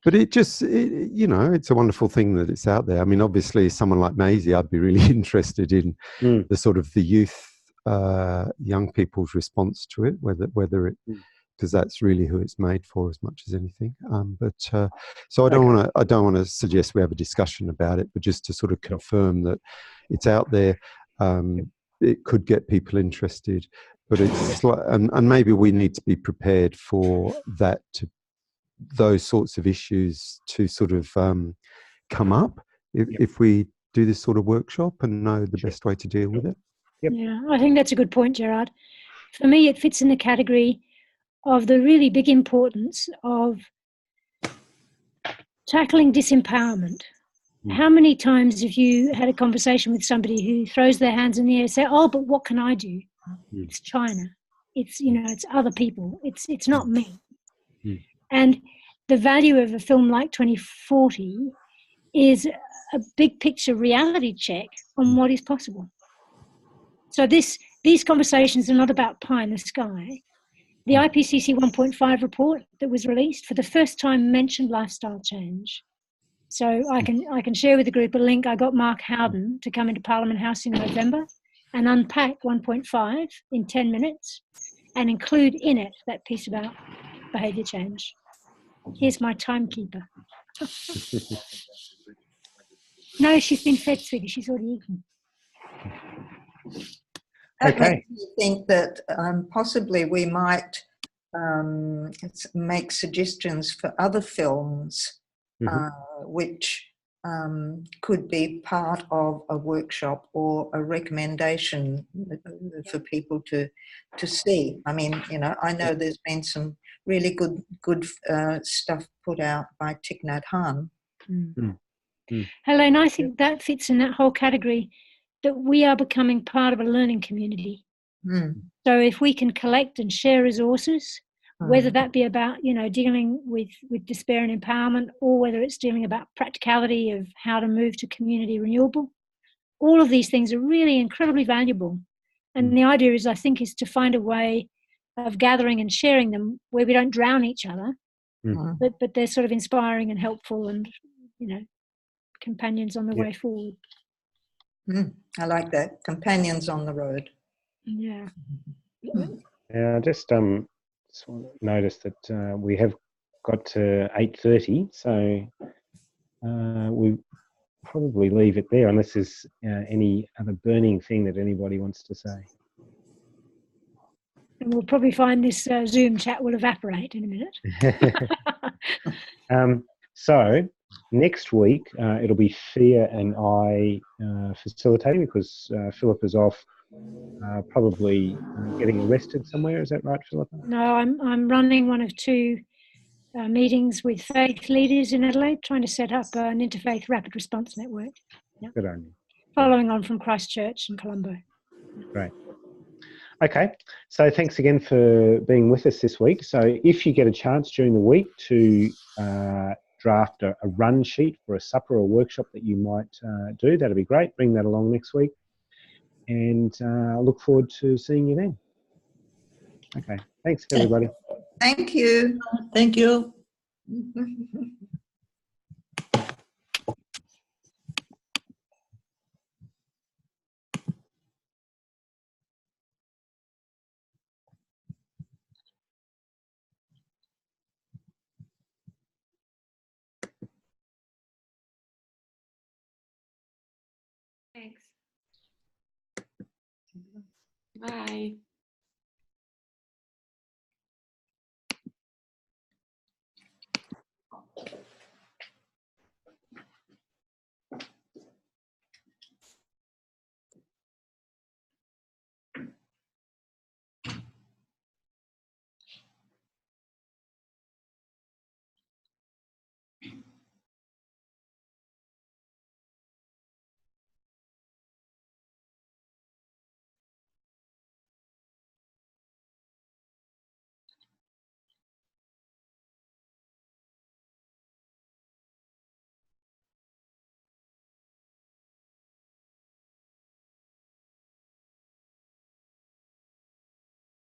Speaker 4: But it's a wonderful thing that it's out there. I mean, obviously, someone like Maisie, I'd be really interested in the sort of the youth, young people's response to it, whether it, because that's really who it's made for as much as anything. So I don't want to suggest we have a discussion about it, but just to sort of confirm that it's out there. It could get people interested, but it's and maybe we need to be prepared for that those sorts of issues to sort of come up if we do this sort of workshop and know the best way to deal with it.
Speaker 1: Yeah, I think that's a good point, Gerard. For me, it fits in the category of the really big importance of tackling disempowerment. How many times have you had a conversation with somebody who throws their hands in the air and say, "Oh, but what can I do? It's China. It's it's other people. It's not me." And the value of a film like 2040 is a big picture reality check on what is possible. So these conversations are not about pie in the sky. The IPCC 1.5 report that was released for the first time mentioned lifestyle change. So I can share with the group a link. I got Mark Howden to come into Parliament House in November and unpack 1.5 in 10 minutes and include in it that piece about behaviour change. Here's my timekeeper. No, she's been fed, sweetie. She's already eaten.
Speaker 6: That makes me think that possibly we might make suggestions for other films which could be part of a workshop or a recommendation for people to see. I mean, I know there's been some really good stuff put out by Thich Nhat Hanh.
Speaker 1: Helene, I think that fits in that whole category that we are becoming part of a learning community. So if we can collect and share resources, whether that be about, dealing with despair and empowerment, or whether it's dealing about practicality of how to move to community renewable, all of these things are really incredibly valuable. And the idea is, I think, is to find a way of gathering and sharing them where we don't drown each other, but they're sort of inspiring and helpful and, companions on the way forward.
Speaker 6: I like that. Companions on the road.
Speaker 1: Yeah.
Speaker 2: I just noticed that we have got to 8:30, so we probably leave it there unless there's any other burning thing that anybody wants to say.
Speaker 1: And we'll probably find this Zoom chat will evaporate in a minute.
Speaker 2: So next week it'll be Thea and I facilitating because Philip is off probably getting arrested somewhere. Is that right, Philippa?
Speaker 1: No, I'm running one of two meetings with faith leaders in Adelaide, trying to set up an interfaith rapid response network. Yeah.
Speaker 2: Good on you.
Speaker 1: Following on from Christchurch and Colombo.
Speaker 2: Great. Okay, so thanks again for being with us this week. So if you get a chance during the week to draft a run sheet for a supper or workshop that you might do, that'd be great. Bring that along next week. And I look forward to seeing you then. Okay, thanks everybody.
Speaker 6: Thank you.
Speaker 3: Thank you.
Speaker 9: Thanks.
Speaker 10: Bye.